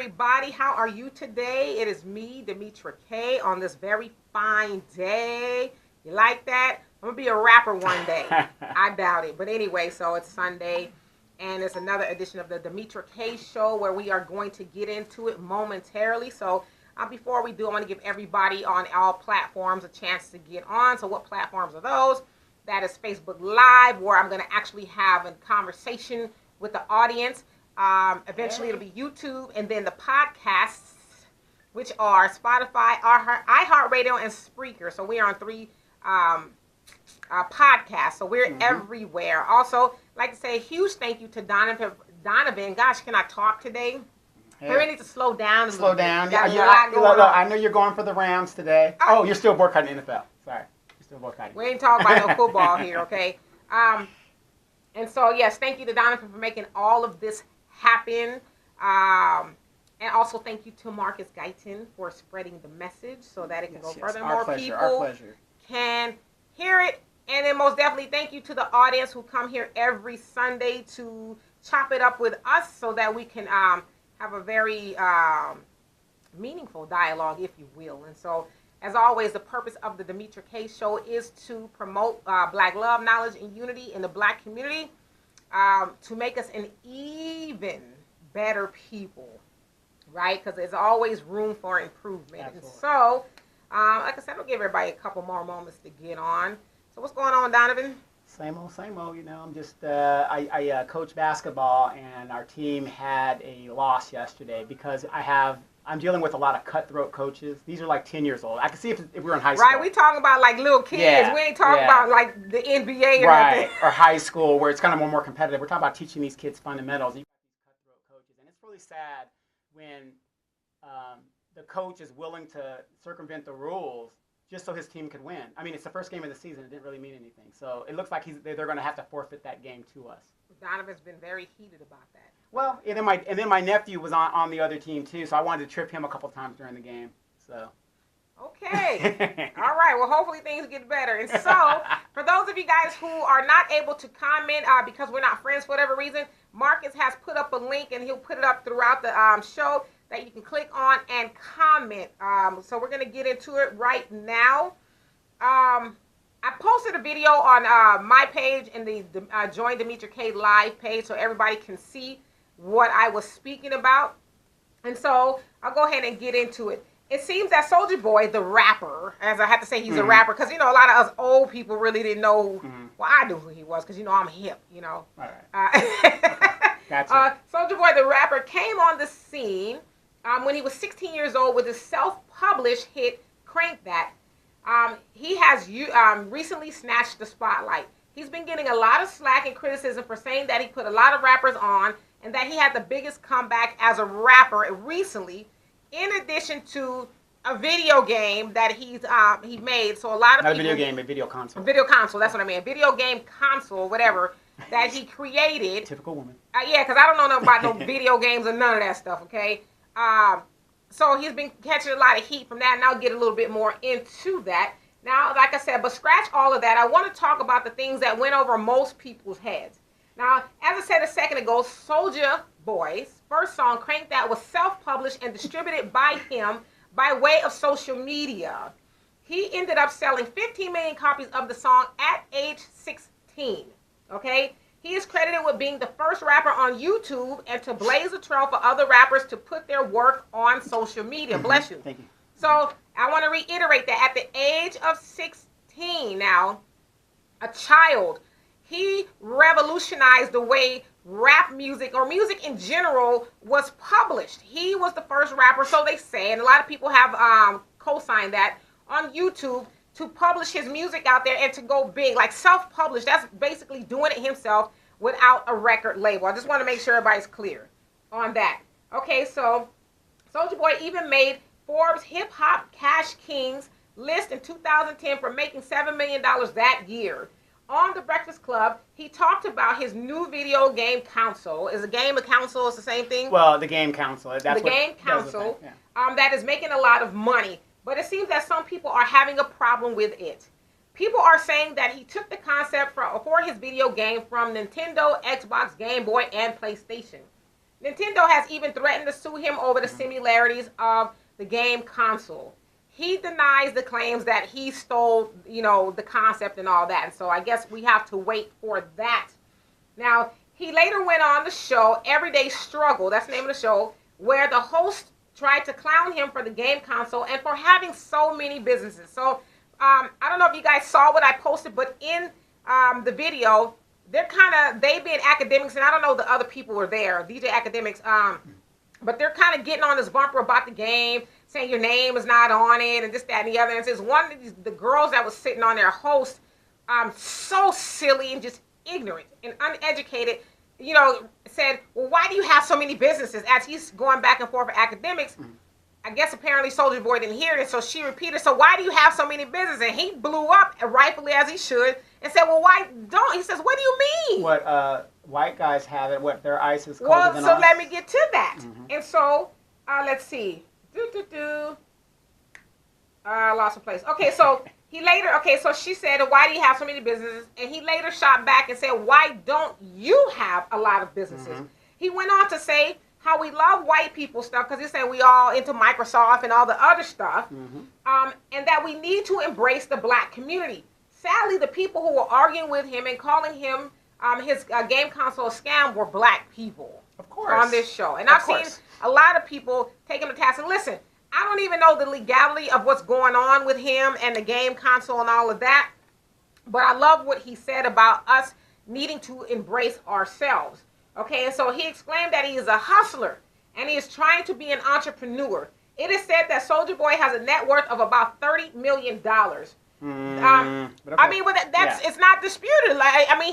everybody. How are you today? It is me, Demetra K, on this very fine day. You like that? I'm going to be a rapper one day. I doubt it. But anyway, so it's Sunday, and it's another edition of the Demetra K Show where we are going to get into it momentarily. So before we do, I want to give everybody on all platforms a chance to get on. So what platforms are those? That is Facebook Live, where I'm going to actually have a conversation with the audience. Eventually it'll be YouTube, and then the podcasts, which are Spotify, iHeartRadio, and Spreaker. So we are on 3 podcasts. So we're everywhere. Also, like to say a huge thank you to Donovan. Gosh, can I talk today? Hey. We need to slow down. Slow down. Yeah. Look, I know you're going for the Rams today. Oh, you're still boycotting the NFL. Sorry. You're still boycotting. We ain't talking about no football here, okay? And so, yes, thank you to Donovan for making all of this happen. And also thank you to Marcus Guyton for spreading the message so that it can go further. More people can hear it. And then most definitely thank you to the audience who come here every Sunday to chop it up with us so that we can have a very meaningful dialogue, if you will. And so, as always, the purpose of the Demetra K Show is to promote Black love, knowledge, and unity in the Black community, to make us an even better people, right? Because there's always room for improvement. Absolutely. And so, like I said, I'll give everybody a couple more moments to get on. So what's going on, Donovan? Same old. You know, I'm just, I coach basketball, and our team had a loss yesterday because I'm dealing with a lot of cutthroat coaches. These are like 10 years old. I can see if we were in high school. Right, we talking about like little kids. Yeah, we ain't talking about like the NBA or nothing. Or high school where it's kind of more competitive. We're talking about teaching these kids fundamentals. You got these cutthroat coaches, and it's really sad when the coach is willing to circumvent the rules just so his team could win. I mean, it's the first game of the season. It didn't really mean anything. So it looks like they're going to have to forfeit that game to us. Donovan's been very heated about that. Well, and then my nephew was on the other team too, so I wanted to trip him a couple times during the game. So. Okay. All right. Well, hopefully things get better. And so, for those of you guys who are not able to comment because we're not friends for whatever reason, Marcus has put up a link, and he'll put it up throughout the show that you can click on and comment. So we're going to get into it right now. I posted a video on my page and the Join Demetra K Live page so everybody can see what I was speaking about. And so I'll go ahead and get into it. It seems that Soulja Boy, the rapper, as I have to say he's a rapper, because, you know, a lot of us old people really didn't know, well, I knew who he was, because, you know, I'm hip, you know. All right. Gotcha. Soulja Boy, the rapper, came on the scene when he was 16 years old with his self-published hit, Crank That. He has recently snatched the spotlight. He's been getting a lot of slack and criticism for saying that he put a lot of rappers on and that he had the biggest comeback as a rapper recently, in addition to a video game that he made. So a lot of not people, a video game, a video console. A video console, that's what I mean. A video game console, whatever, that he created. Typical woman. Yeah, because I don't know nothing about no video games or none of that stuff, okay? So he's been catching a lot of heat from that, and I'll get a little bit more into that. Now, like I said, but scratch all of that. I want to talk about the things that went over most people's heads. Now, as I said a second ago, Soulja Boy's first song, Crank That, was self-published and distributed by him by way of social media. He ended up selling 15 million copies of the song at age 16, okay? He is credited with being the first rapper on YouTube and to blaze a trail for other rappers to put their work on social media. Bless you. Thank you. So I want to reiterate that at the age of 16 now, a child, he revolutionized the way rap music or music in general was published. He was the first rapper, so they say, and a lot of people have co-signed that, on YouTube to publish his music out there and to go big, like self-published. That's basically doing it himself without a record label. I just want to make sure everybody's clear on that. Okay, so Soulja Boy even made Forbes Hip Hop Cash Kings list in 2010 for making $7 million that year. On The Breakfast Club, he talked about his new video game console. Is a game a console? It's the same thing? Well, the game console. That's the game console that is making a lot of money. But it seems that some people are having a problem with it. People are saying that he took the concept for his video game from Nintendo, Xbox, Game Boy, and PlayStation. Nintendo has even threatened to sue him over the similarities of the game console. He denies the claims that he stole, the concept and all that. And so I guess we have to wait for that. Now, he later went on the show, Everyday Struggle, that's the name of the show, where the host tried to clown him for the game console and for having so many businesses. So, I don't know if you guys saw what I posted, but in the video, they being academics, and I don't know the other people were there, DJ Academics, but they're kind of getting on this bumper about the game, saying your name is not on it, and this, that, and the other. And it says one of the girls that was sitting on their host, so silly and just ignorant and uneducated, said, well, why do you have so many businesses? As he's going back and forth for academics, I guess apparently Soulja Boy didn't hear it, so she repeated, so why do you have so many businesses? And he blew up, rightfully as he should, and said, well, why don't? He says, what do you mean? What white guys have it, what their ice is colder than Well, so ours? let me get to that. And so, let's see. Lost a place. Okay, so so she said, why do you have so many businesses? And he later shot back and said, why don't you have a lot of businesses? He went on to say how we love white people stuff, because he's saying we all into Microsoft and all the other stuff, and that we need to embrace the black community. Sadly, the people who were arguing with him and calling him his game console a scam were black people. Of course. On this show. And I've seen a lot of people take him to task. And listen, I don't even know the legality of what's going on with him and the game console and all of that, but I love what he said about us needing to embrace ourselves. Okay, and so he exclaimed that he is a hustler and he is trying to be an entrepreneur. It is said that Soulja Boy has a net worth of about $30 million. I mean, it's not disputed.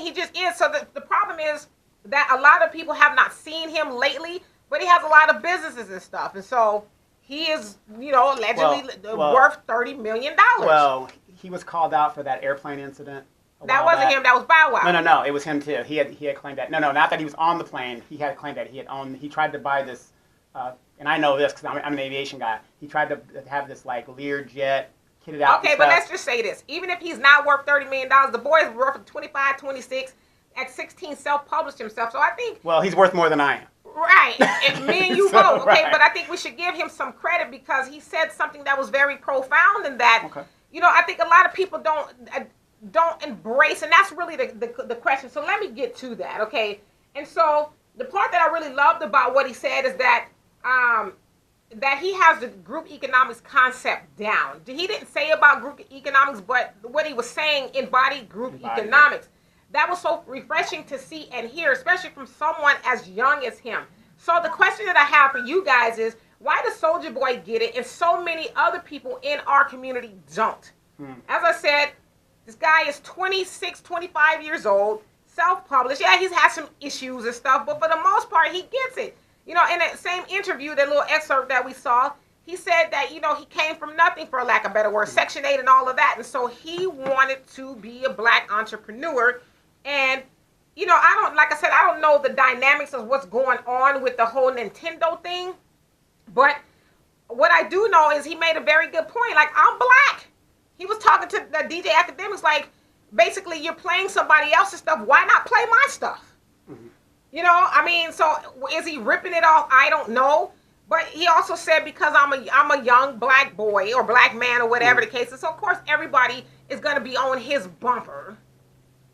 He just is. So the problem is that a lot of people have not seen him lately, but he has a lot of businesses and stuff, and so he is, allegedly worth $30 million. Well, he was called out for that airplane incident. That wasn't him. That was Bow Wow. No. It was him too. He had claimed that. No, not that he was on the plane. He had claimed that he tried to buy this, and I know this because I'm an aviation guy. He tried to have this Lear jet kitted out. Okay, but let's just say this: even if he's not worth $30 million, the boy is worth 25, 26. At 16, self-published himself. So I think. Well, he's worth more than I am. Right, and me and you So, both. Okay, right. but I think we should give him some credit because he said something that was very profound, and that I think a lot of people don't embrace, and that's really the question. So let me get to that, okay? And so the part that I really loved about what he said is that that he has the group economics concept down. He didn't say about group economics, but what he was saying embodied group economics. That was so refreshing to see and hear, especially from someone as young as him. So the question that I have for you guys is, why does Soulja Boy get it and so many other people in our community don't? As I said, this guy is 26, 25 years old, self-published. Yeah, he's had some issues and stuff, but for the most part, he gets it. In that same interview, that little excerpt that we saw, he said that, he came from nothing, for lack of a better word, Section 8 and all of that. And so he wanted to be a black entrepreneur. And, I don't know the dynamics of what's going on with the whole Nintendo thing. But what I do know is he made a very good point. I'm black. He was talking to the DJ Academics, basically, you're playing somebody else's stuff. Why not play my stuff? So is he ripping it off? I don't know. But he also said, because I'm a young black boy or black man or whatever the case is, so of course everybody is going to be on his bumper,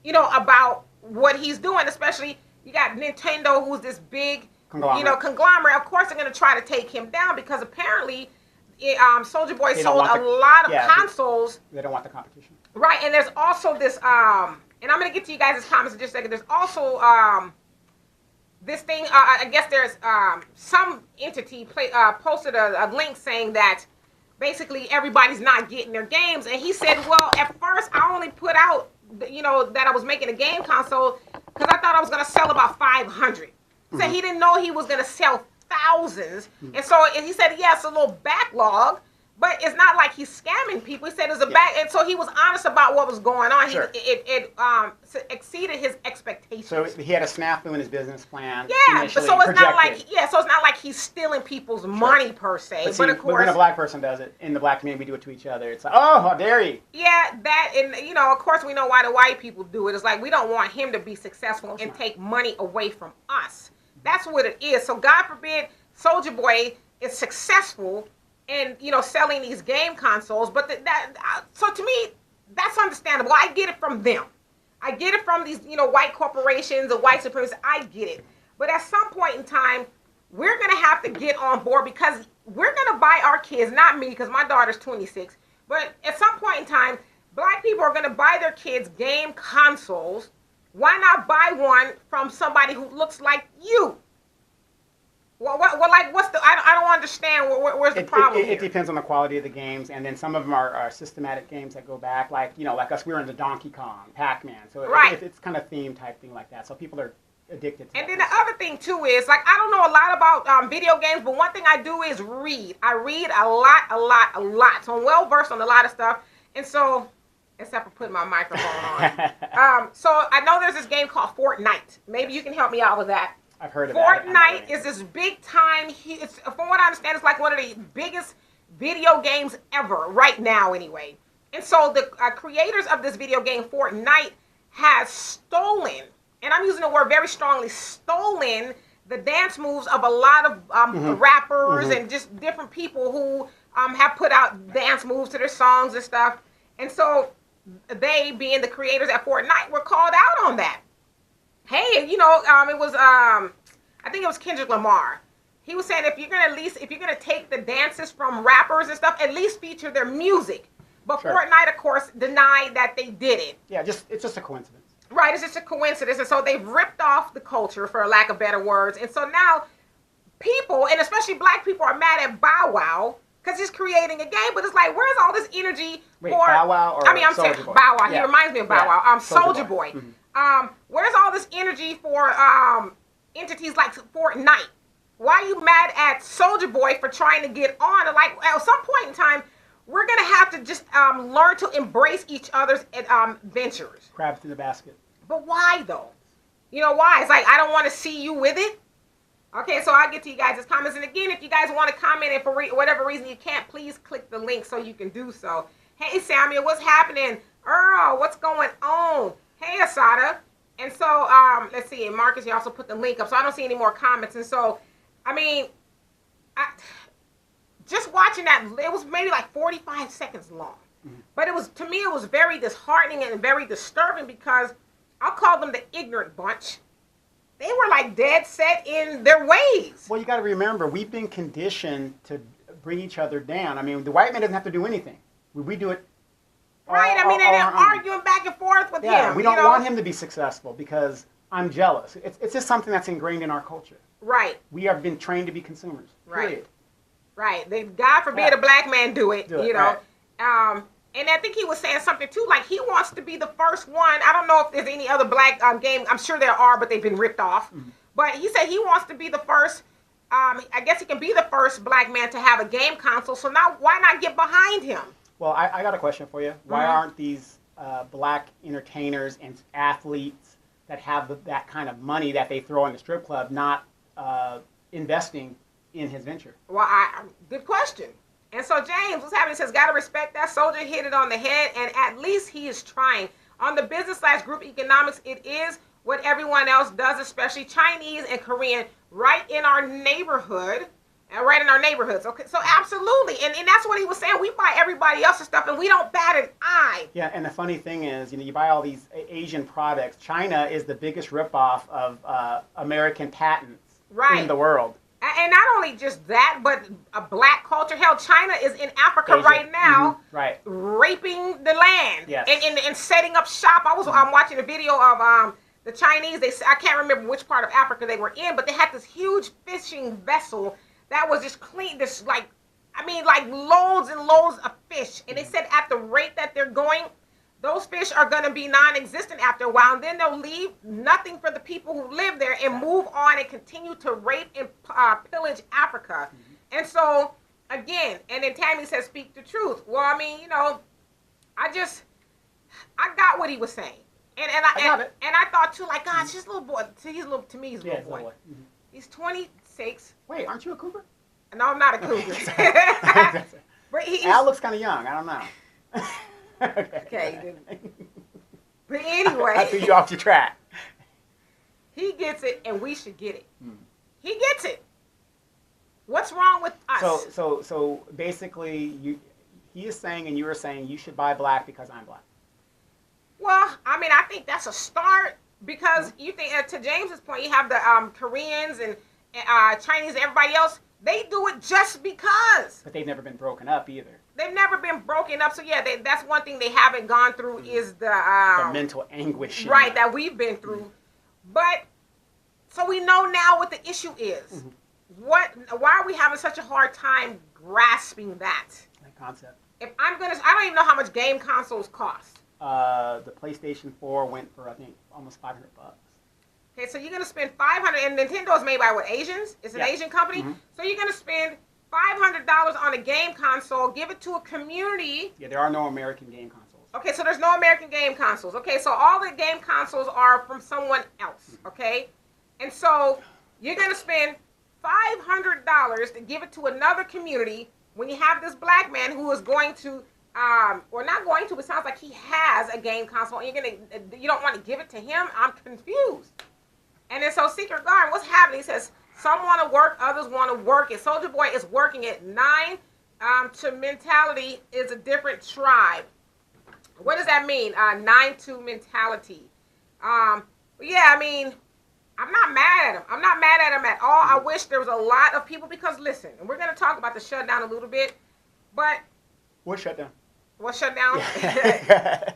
about what he's doing. Especially you got Nintendo, who's this big, conglomerate. Of course they're going to try to take him down because apparently Soulja Boy sold a lot of consoles. They don't want the competition. Right, and there's also this, and I'm going to get to you guys' comments in just a second. There's also this thing, I guess there's some entity posted a link saying that basically everybody's not getting their games. And he said, well, at first I only put out, that I was making a game console because I thought I was going to sell about 500. So he didn't know he was going to sell thousands. And so he said, it's a little backlog, but it's not like he's scamming people. He said it's a back, and so he was honest about what was going on. Sure. It exceeded his expectations. So he had a snafu in his business plan. Yeah, but so it's not like he's stealing people's money per se. But of course, when a black person does it in the black community, we do it to each other. It's like, oh, how dare you? Yeah, that, and of course we know why the white people do it. It's like we don't want him to be successful and take money away from us. That's what it is. So God forbid Soulja Boy is successful in selling these game consoles, but so to me that's understandable. I get it from them. I get it from these white corporations and white supremacists. I get it, but at some point in time we're gonna have to get on board because we're gonna buy our kids, not me because my daughter's 26, but at some point in time black people are gonna buy their kids game consoles. Why not buy one from somebody who looks like you? Well, like, what's the? I don't understand. Where's the problem? It depends on the quality of the games, and then some of them are systematic games that go back, like like us. We were into Donkey Kong, Pac-Man, so right. It's kind of theme type thing like that. So people are addicted to. And then the other thing too is like I don't know a lot about video games, but one thing I do is read. I read a lot. So I'm well versed on a lot of stuff, and so. Except for putting my microphone on. So I know there's this game called Fortnite. Maybe you can help me out with that. I've heard of Fortnite is this big time. From what I understand, it's like one of the biggest video games ever right now, anyway. And so the creators of this video game, Fortnite, has stolen, and I'm using the word very strongly, stolen the dance moves of a lot of rappers and just different people who have put out dance moves to their songs and stuff. And so they, being the creators at Fortnite, were called out on that. Hey, it was I think it was Kendrick Lamar. He was saying if you're gonna take the dances from rappers and stuff, at least feature their music. But sure. Fortnite, of course, denied that they did it. Yeah, it's just a coincidence. Right, it's just a coincidence, and so they've ripped off the culture, for lack of better words. And so now people, and especially black people, are mad at Bow Wow. Because he's creating a game, but it's like, where's all this energy for... Bow Wow or I'm saying Boy? Bow Wow. Yeah. He reminds me of Bow Wow. Soulja Boy. Mm-hmm. Where's all this energy for entities like Fortnite? Why are you mad at Soulja Boy for trying to get on? And like, at some point in time, we're going to have to just learn to embrace each other's ventures. Crabs in the basket. But why, though? Why? It's like, I don't want to see you with it. Okay, so I'll get to you guys' comments. And again, if you guys want to comment and for whatever reason you can't, please click the link so you can do so. Hey, Samuel, what's happening? Earl, what's going on? Hey, Asada. And so, let's see. And Marcus, you also put the link up. So I don't see any more comments. And so, I mean, just watching that, it was maybe like 45 seconds long. Mm-hmm. But to me, it was very disheartening and very disturbing because I'll call them the ignorant bunch. They were like dead set in their ways. Well, you got to remember, we've been conditioned to bring each other down. I mean, the white man doesn't have to do anything. We do it. Right. I mean, and they're arguing back and forth with him. We don't want him to be successful because I'm jealous. It's just something that's ingrained in our culture. Right. We have been trained to be consumers. Right. Period. Right. God forbid a black man do it. Right. And I think he was saying something too, like he wants to be the first one. I don't know if there's any other black game. I'm sure there are, but they've been ripped off. Mm-hmm. But he said he wants to be the first. I guess he can be the first black man to have a game console. So now, why not get behind him? Well, I got a question for you. Why aren't these black entertainers and athletes that have that kind of money that they throw in the strip club not investing in his venture? Well, good question. And so James, what's happening? He says, gotta respect that. Soulja hit it on the head, and at least he is trying. On the business/group economics, it is what everyone else does, especially Chinese and Korean, right in our neighborhood. Right in our neighborhoods. Okay, so absolutely. And that's what he was saying. We buy everybody else's stuff, and we don't bat an eye. Yeah, and the funny thing is, you buy all these Asian products. China is the biggest ripoff of American patents in the world. And not only just that, but a black culture. Hell, China is in Africa right now, raping the land and setting up shop. I'm watching a video of the Chinese. I can't remember which part of Africa they were in, but they had this huge fishing vessel that was just clean. Like loads and loads of fish. And they said at the rate that they're going, those fish are going to be non-existent after a while, and then they'll leave nothing for the people who live there and move on and continue to rape and pillage Africa. Mm-hmm. And so, again, and then Tammy says, speak the truth. Well, I mean, I got what he was saying. And I thought, too, like, gosh, this little boy, to me, he's a little boy. Mm-hmm. He's 26. Wait, aren't you a cougar? No, I'm not a cougar. But Al looks kind of young. I don't know. Okay. But anyway. I threw you off your track. He gets it, and we should get it. He gets it. What's wrong with us? So basically, he is saying, and you are saying, you should buy black because I'm black. Well, I mean, I think that's a start because you think, to James's point, you have the Koreans and Chinese and everybody else. They do it just because. But they've never been broken up either. They've never been broken up. So, yeah, that's one thing they haven't gone through is the mental anguish. Right, that we've been through. But, so we know now what the issue is. Why are we having such a hard time grasping that concept? If I don't even know how much game consoles cost. The PlayStation 4 went for, I think, almost $500. Okay, so you're gonna spend $500, and Nintendo is made by what, Asians? It's an Asian company. So you're gonna spend $500 on a game console, give it to a community. Yeah, there are no American game consoles. Okay, so there's no American game consoles. Okay, so all the game consoles are from someone else. Okay, and so you're gonna spend $500 to give it to another community when you have this black man who is going to, or not going to, but sounds like he has a game console, and you don't want to give it to him. I'm confused. And then so Secret Garden, what's happening? He says some want to work, others want to work it. Soulja Boy is working it. 9 to mentality is a different tribe. What does that mean? 9 to mentality. Yeah, I mean, I'm not mad at him. I'm not mad at him at all. I wish there was a lot of people because listen, and we're gonna talk about the shutdown a little bit, but what shutdown? What shutdown? Yeah.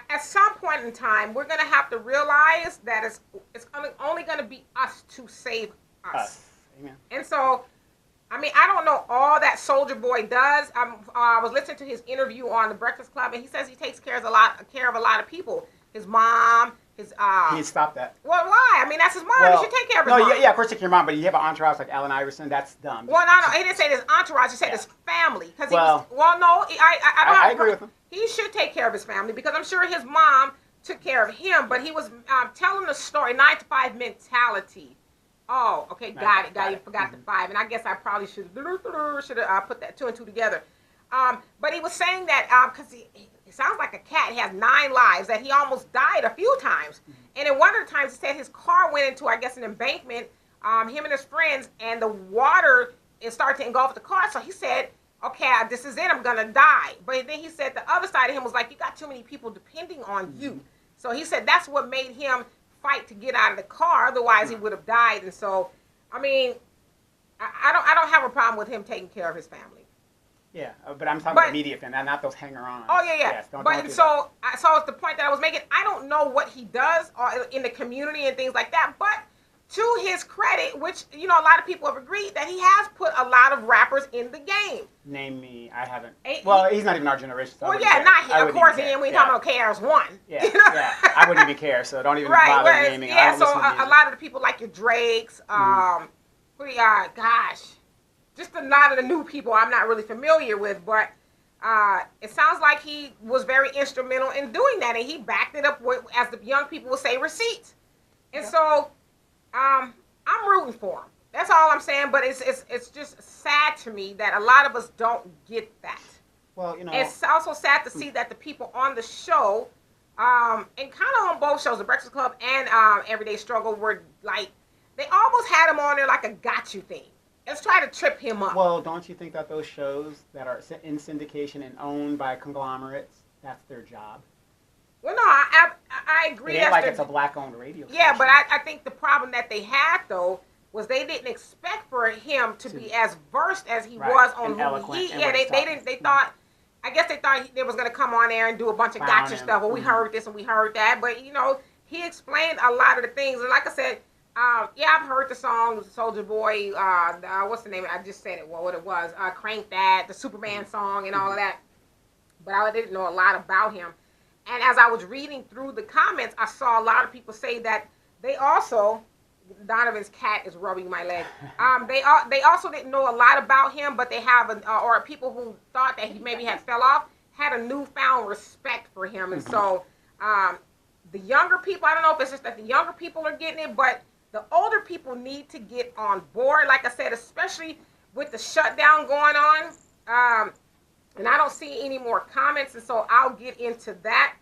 At some point in time, we're going to have to realize that it's only going to be us to save us. Amen. And so, I mean, I don't know all that Soulja Boy does. I was listening to his interview on the Breakfast Club, and he says he takes care of a lot of people. His mom, his He stopped that. Well, why? I mean, that's his mom. He should take care of his mom. Yeah, of course take care of your mom, but you have an entourage like Allen Iverson. That's dumb. Well, no, he didn't say his entourage. He said his family. Because I agree with him. He should take care of his family because I'm sure his mom took care of him. But he was telling the story, 9 to 5 mentality. Oh, okay, got it. You forgot the 5, and I guess I probably should have put that 2 and 2 together. But he was saying that because he sounds like a cat. He has 9 lives. That he almost died a few times, and in one of the times he said his car went into, I guess, an embankment. Him and his friends, and the water started to engulf the car. So he said, okay, this is it, I'm gonna die. But then he said the other side of him was like, you got too many people depending on you. So he said that's what made him fight to get out of the car, otherwise he would have died. And so, I mean, I don't have a problem with him taking care of his family. Yeah, but I'm talking about immediate family, not those hanger-ons. Oh, yeah. Yes, don't do so it's the point that I was making. I don't know what he does in the community and things like that, but to his credit, which, a lot of people have agreed, that he has put a lot of rappers in the game. Name me. I haven't. Well, he's not even our generation. So not here. Of course, and we talking about KRS-One. Yeah, I wouldn't even care, so don't even bother naming. Yeah, so a lot of the people like your Drakes, just a lot of the new people I'm not really familiar with, but it sounds like he was very instrumental in doing that, and he backed it up with, as the young people will say, receipts. And so I'm rooting for him. That's all I'm saying. But it's just sad to me that a lot of us don't get that. Well, it's also sad to see that the people on the show, and kind of on both shows, The Breakfast Club and Everyday Struggle, were like, they almost had him on there like a got you thing. Let's try to trip him up. Well, don't you think that those shows that are in syndication and owned by conglomerates, that's their job? Well, no, I agree. It ain't like it's a black-owned radio station. Yeah, but I think the problem that they had, though, was they didn't expect for him to be as versed as he was on who he. Yeah, they didn't. They thought. I guess they thought they was gonna come on there and do a bunch of gotcha stuff. Well, we heard this and we heard that, but he explained a lot of the things. And like I said, I've heard the song Soulja Boy. What's the name? I just said it. Well, what it was? Crank That, the Superman song, and all of that. But I didn't know a lot about him. And as I was reading through the comments, I saw a lot of people say that they also, Donovan's cat is rubbing my leg. They also didn't know a lot about him, but they have, or people who thought that he maybe had fell off, had a newfound respect for him. And so the younger people, I don't know if it's just that the younger people are getting it, but the older people need to get on board. Like I said, especially with the shutdown going on. And I don't see any more comments, and so I'll get into that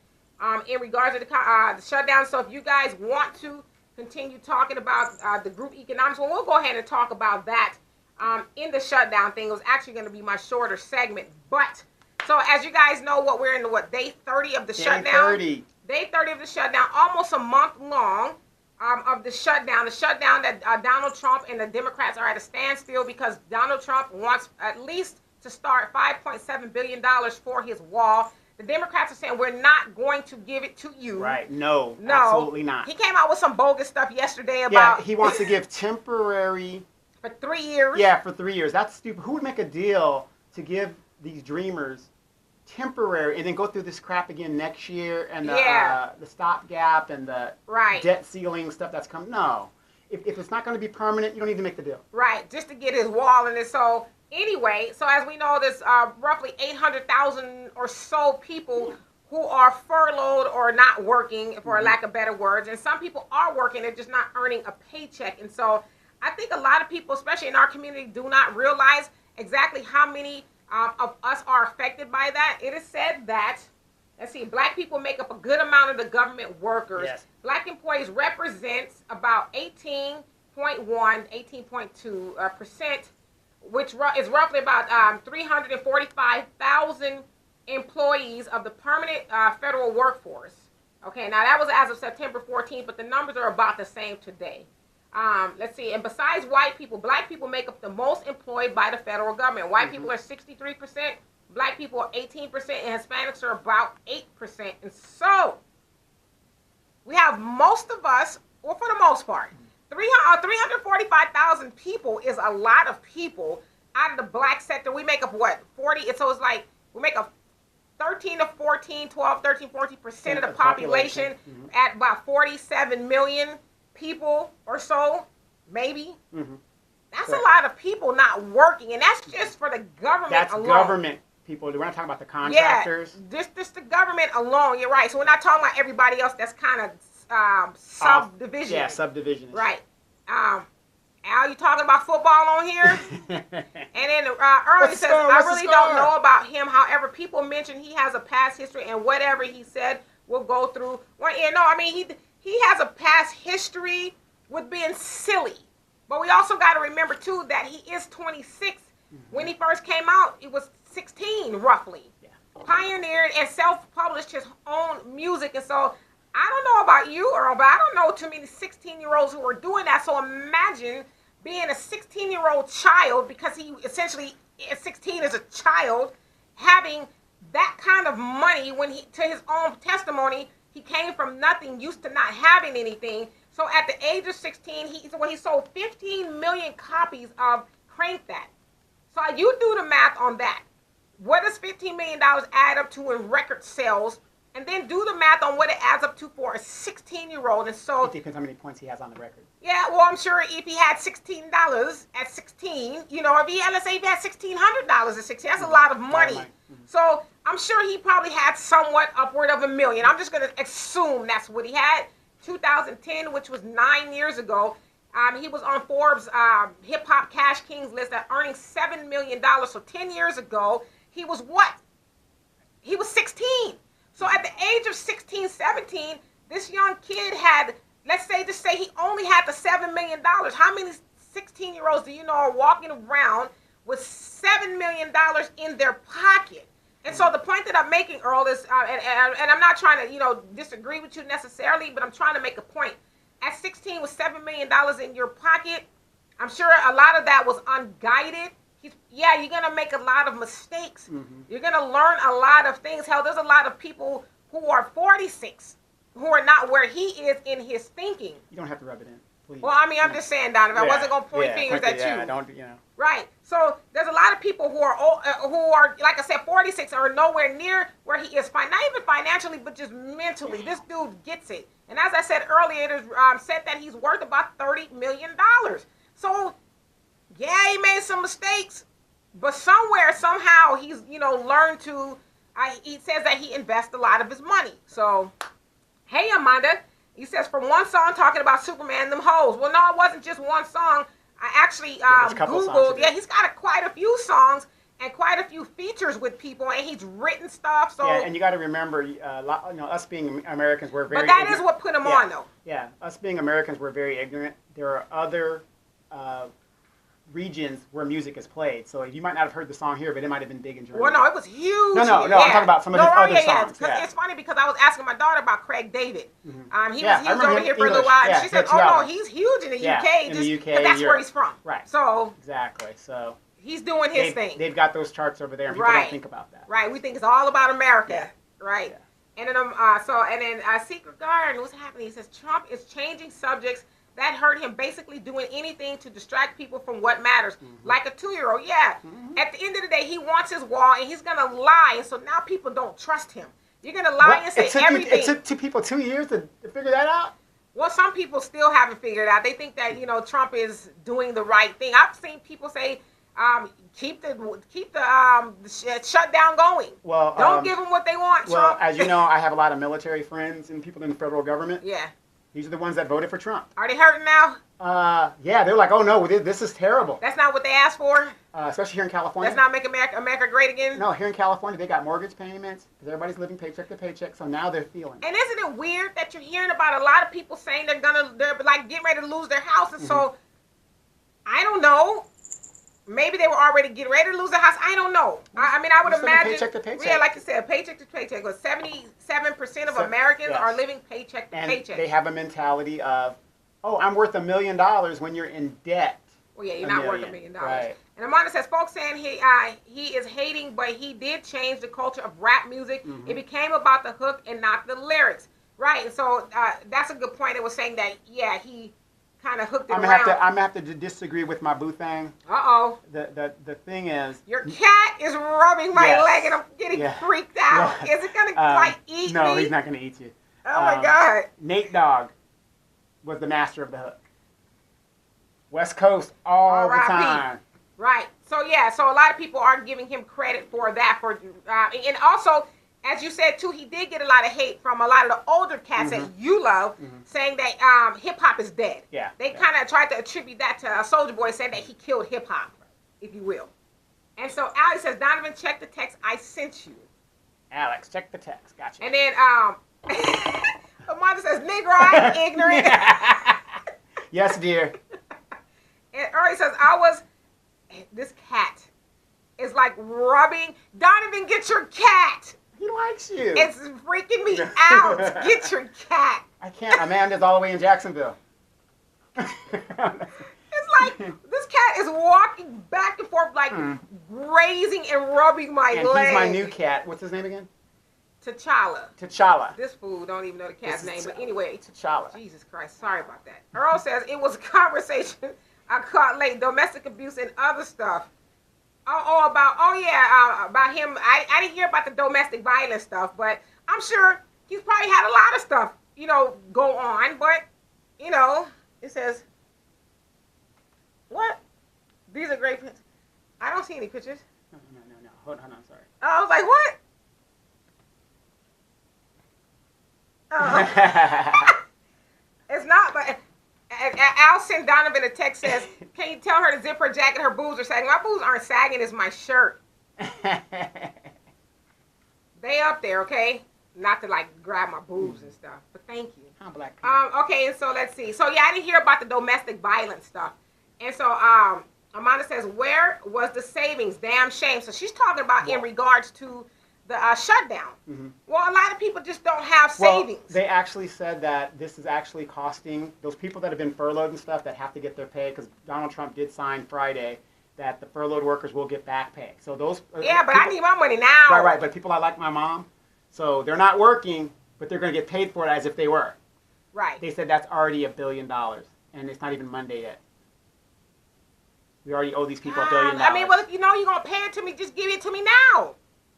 in regards to the shutdown. So if you guys want to continue talking about the group economics. Well, we'll go ahead and talk about that in the shutdown thing. It was actually going to be my shorter segment. But, so as you guys know, we're in day 30 of the shutdown? 30. Day 30 of the shutdown, almost a month long of the shutdown. The shutdown that Donald Trump and the Democrats are at a standstill because Donald Trump wants at least to start $5.7 billion for his wall. The Democrats are saying, we're not going to give it to you. Right. No, absolutely not. He came out with some bogus stuff yesterday about... Yeah, he wants to give temporary... For 3 years? Yeah, for 3 years. That's stupid. Who would make a deal to give these dreamers temporary and then go through this crap again next year and the stopgap and the debt ceiling stuff that's coming? No. If it's not going to be permanent, you don't need to make the deal. Right. Just to get his wall in it. So... Anyway, so as we know, there's roughly 800,000 or so people who are furloughed or not working, for lack of better words. And some people are working, they're just not earning a paycheck. And so I think a lot of people, especially in our community, do not realize exactly how many of us are affected by that. It is said that, let's see, black people make up a good amount of the government workers. Yes. Black employees represents about 18.1, 18.2%. Which is roughly about 345,000 employees of the permanent federal workforce. Okay, now that was as of September 14th, but the numbers are about the same today. Let's see, and besides white people, black people make up the most employed by the federal government. White people are 63%, black people are 18%, and Hispanics are about 8%. And so, we have most of us, well, for the most part, 345,000 people is a lot of people out of the black sector. We make up what? 40? So it's like we make up 13 to 14, 12, 13, 14% of the population at about 47 million people or so, maybe. That's a lot of people not working, and that's just for the government alone. That's government people. We're not talking about the contractors. Yeah, just the government alone. You're right. So we're not talking about everybody else that's kind of subdivision. Yeah, subdivision. Right. Al, you talking about football on here? And then earlier says, I really don't know about him. However, people mention he has a past history and whatever he said will go through. Well, yeah, no, I mean, he has a past history with being silly. But we also got to remember, too, that he is 26. When he first came out, he was 16, roughly. Yeah. Pioneered and self-published his own music. And so I don't know about you, Earl, but I don't know too many 16-year-olds who are doing that. So imagine being a 16-year-old child, because he essentially, at 16 is a child, having that kind of money when he, to his own testimony, he came from nothing, used to not having anything. So at the age of 16, when he sold 15 million copies of Crank That. So you do the math on that. What does $15 million add up to in record sales? And then do the math on what it adds up to for a 16-year-old. And so it depends how many points he has on the record. Yeah, well, I'm sure if he had $16 at 16, you know, if he had, let's say if he had $1,600 at 16, that's a lot of money. So I'm sure he probably had somewhat upward of $1 million. I'm just going to assume that's what he had. 2010, which was 9 years ago, he was on Forbes Hip Hop Cash Kings list at earning $7 million. So 10 years ago, he was what? He was 16. So at the age of 16, 17, this young kid had, let's say, just say he only had the $7 million. How many 16-year-olds do you know are walking around with $7 million in their pocket? And so the point that I'm making, Earl, is, and I'm not trying to, you know, disagree with you necessarily, but I'm trying to make a point. At 16 with $7 million in your pocket, I'm sure a lot of that was unguided. Yeah, you're going to make a lot of mistakes. You're going to learn a lot of things. Hell, there's a lot of people who are 46 who are not where he is in his thinking. You don't have to rub it in, please. Well, I mean, I'm just saying, Don, if I wasn't going to point fingers at you. Yeah, don't, you know. Right. So there's a lot of people who are, like I said, 46 are nowhere near where he is, not even financially, but just mentally. This dude gets it. And as I said earlier, it is said that he's worth about $30 million. So, yeah, he made some mistakes, but somewhere, somehow, he's, you know, learned to, he says that he invests a lot of his money. So, hey, Amanda, he says, from one song talking about Superman and them hoes. Well, no, it wasn't just one song. I actually Googled. Yeah, he's got quite a few songs, and quite a few features with people, and he's written stuff. So yeah, and you got to remember, us being Americans, we're very. But that is what put him on, though. Yeah, us being Americans, we're very ignorant. There are other regions where music is played. So you might not have heard the song here, but it might have been big in Germany. Well, no, it was huge. No, I'm talking about some of his other songs. Yeah. It's funny because I was asking my daughter about Craig David. Mm-hmm. He was over here for a little while, and she said, "Oh no, he's huge in the UK. In the UK, because that's where he's from." Right. So exactly. So he's doing his thing. They've got those charts over there, and people don't think about that. Right. We think it's all about America. Yeah. Right. Yeah. And then Secret Garden, what's happening? He says Trump is changing subjects that hurt him, basically doing anything to distract people from what matters. Mm-hmm. Like a 2-year-old, yeah. Mm-hmm. At the end of the day, he wants his wall, and he's going to lie. And so now people don't trust him. You're going to lie and say everything. It took two people 2 years to figure that out? Well, some people still haven't figured it out. They think that, Trump is doing the right thing. I've seen people say, keep the shutdown going. Well, don't give them what they want, well, Trump. as you know, I have a lot of military friends and people in the federal government. Yeah. These are the ones that voted for Trump. Are they hurting now? Yeah, they're like, oh no, this is terrible. That's not what they asked for? Especially here in California. That's not make America great again? No, here in California, they got mortgage payments because everybody's living paycheck to paycheck, so now they're feeling it. And isn't it weird that you're hearing about a lot of people saying they're like getting ready to lose their houses? Mm-hmm. So, I don't know. Maybe they were already getting ready to lose their house. I don't know. I mean, I would imagine. Paycheck to paycheck. Yeah, like you said, paycheck to paycheck. But 77% of Americans are living paycheck to paycheck. They have a mentality of, oh, I'm worth $1 million when you're in debt. Well, yeah, you're not worth $1 million. Right. And Amanda says, folks saying he is hating, but he did change the culture of rap music. Mm-hmm. It became about the hook and not the lyrics. Right. And so that's a good point. It was saying that, yeah, he kind of hooked it around. I'm gonna have to disagree with my boo thing. Uh-oh. The thing is, your cat is rubbing my leg and I'm getting freaked out. Yeah. Is it gonna eat me? No, he's not gonna eat you. Oh my God. Nate Dogg was the master of the hook. West Coast all the time. Right. So so a lot of people are giving him credit for that. And also, as you said, too, he did get a lot of hate from a lot of the older cats that you love, saying that hip-hop is dead. Yeah. They kind of tried to attribute that to Soulja Boy, saying that he killed hip-hop, if you will. And so Alex says, Donovan, check the text I sent you. Alex, check the text. Gotcha. And then Amanda says, Negro, I'm ignorant. Yes, dear. And Early says, this cat is like rubbing. Donovan, get your cat. He likes you. It's freaking me out. Get your cat. I can't. Amanda's all the way in Jacksonville. It's like this cat is walking back and forth, like grazing and rubbing my leg. And he's my new cat. What's his name again? T'Challa. This fool don't even know the cat's name. But anyway. T'Challa. Jesus Christ. Sorry about that. Earl says it was a conversation I caught late. Domestic abuse and other stuff. About him. I didn't hear about the domestic violence stuff, but I'm sure he's probably had a lot of stuff, go on. But, it says, what? These are great pictures. I don't see any pictures. No. Hold on, sorry. I was like, what? It's not, but Al sent Donovan a text says, can you tell her to zip her jacket? Her boobs are sagging. My boobs aren't sagging. It's my shirt. They up there, okay? Not to grab my boobs and stuff, but thank you. I'm black. Okay, and so let's see. So I didn't hear about the domestic violence stuff. And so Amanda says, where was the savings? Damn shame. So she's talking about in regards to the shutdown. Mm-hmm. Well, a lot of people just don't have savings. Well, they actually said that this is actually costing those people that have been furloughed and stuff that have to get their pay, because Donald Trump did sign Friday that the furloughed workers will get back pay. So those but I need my money now. Right. But people are like my mom, so they're not working, but they're going to get paid for it as if they were. Right. They said that's already $1 billion, and it's not even Monday yet. We already owe these people $1 billion. I mean, well, if you know you're going to pay it to me, just give it to me now.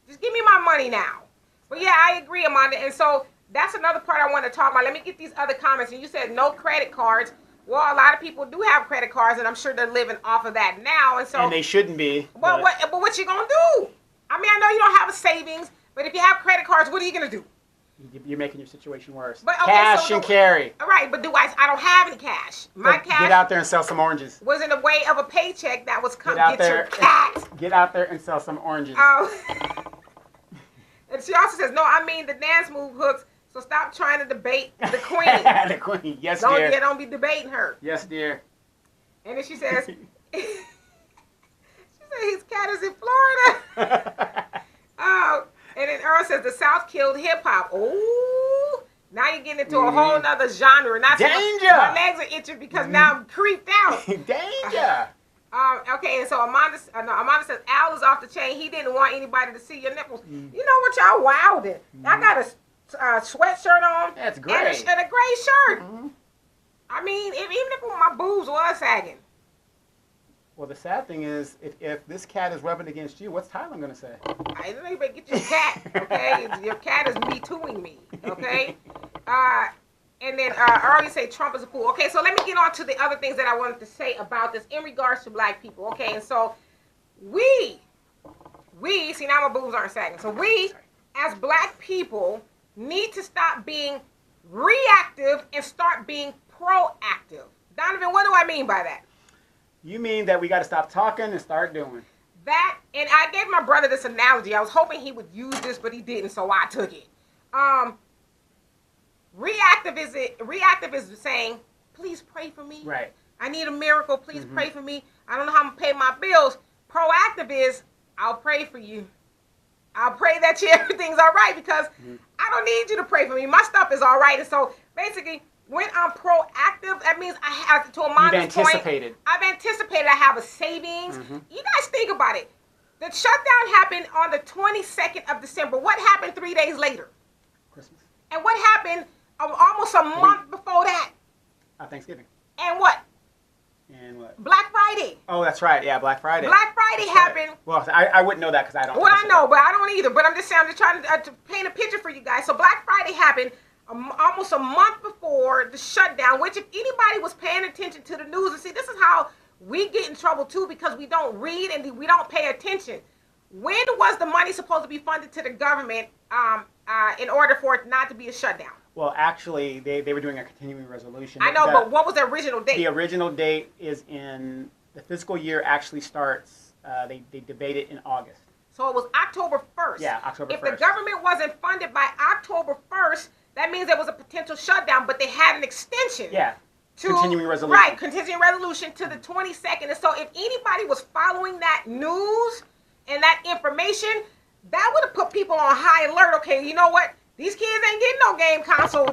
Just give me my money now. But yeah, I agree, Amanda. And so that's another part I want to talk about. Let me get these other comments. And you said no credit cards. Well, a lot of people do have credit cards, and I'm sure they're living off of that now. And they shouldn't be. Well, what you gonna do? I mean, I know you don't have a savings, but if you have credit cards, what are you gonna do? You're making your situation worse. But, okay, cash and carry. All right, but I don't have any cash. My cash. Get out there and sell some oranges. Was in the way of a paycheck that was coming. Get your cat. Get out there and sell some oranges. And she also says, no, I mean the dance move hooks. So stop trying to debate the queen. The queen, yes, dear. Don't be debating her. Yes, dear. And then she says, his cat is in Florida. And then Earl says the South killed hip hop. Oh, now you're getting into a whole nother genre. Danger. My legs are itching because now I'm creeped out. Danger. Okay, and so Amanda says Al is off the chain. He didn't want anybody to see your nipples. You know what, y'all wilding. I got a sweatshirt on. That's great. And a gray shirt. I mean, even if my boobs was sagging. Well, the sad thing is, if this cat is rubbing against you, what's Tyler going to say? I don't even get your cat, okay? Your cat is me tooing me, okay? And then earlier say Trump is a fool. Okay, so let me get on to the other things that I wanted to say about this in regards to black people, okay? And so we, see now my boobs aren't sagging. So we, as black people, need to stop being reactive and start being proactive. Donovan, what do I mean by that? You mean that we got to stop talking and start doing. That, and I gave my brother this analogy. I was hoping he would use this, but he didn't, so I took it. Reactive is saying, please pray for me. Right. I need a miracle. Please pray for me. I don't know how I'm going to pay my bills. Proactive is, I'll pray for you. I'll pray that everything's all right because I don't need you to pray for me. My stuff is all right. And so basically, when I'm proactive, that means I have, to Amanda's point, I've anticipated I have a savings. You guys think about it. The shutdown happened on the 22nd of December. What happened 3 days later? Christmas. And what happened almost a month before that? Thanksgiving. And what? And what? Black Friday. Oh, that's right. Yeah, Black Friday. Black Friday happened. Right. Well, I wouldn't know that because I don't. Well, I know, but I don't either. But I'm just trying to paint a picture for you guys. So Black Friday happened almost a month before the shutdown, which if anybody was paying attention to the news, and see, this is how we get in trouble too, because we don't read and we don't pay attention. When was the money supposed to be funded to the government in order for it not to be a shutdown? Well, actually, they were doing a continuing resolution. I know, but what was the original date? The original date is in the fiscal year actually starts, they debate it in August. So it was October 1st. Yeah, October 1st. If the government wasn't funded by October 1st, that means there was a potential shutdown, but they had an extension. Yeah, to, continuing resolution. Right, continuing resolution to the 22nd. And so if anybody was following that news and that information, that would have put people on high alert. Okay, you know what? These kids ain't getting no game console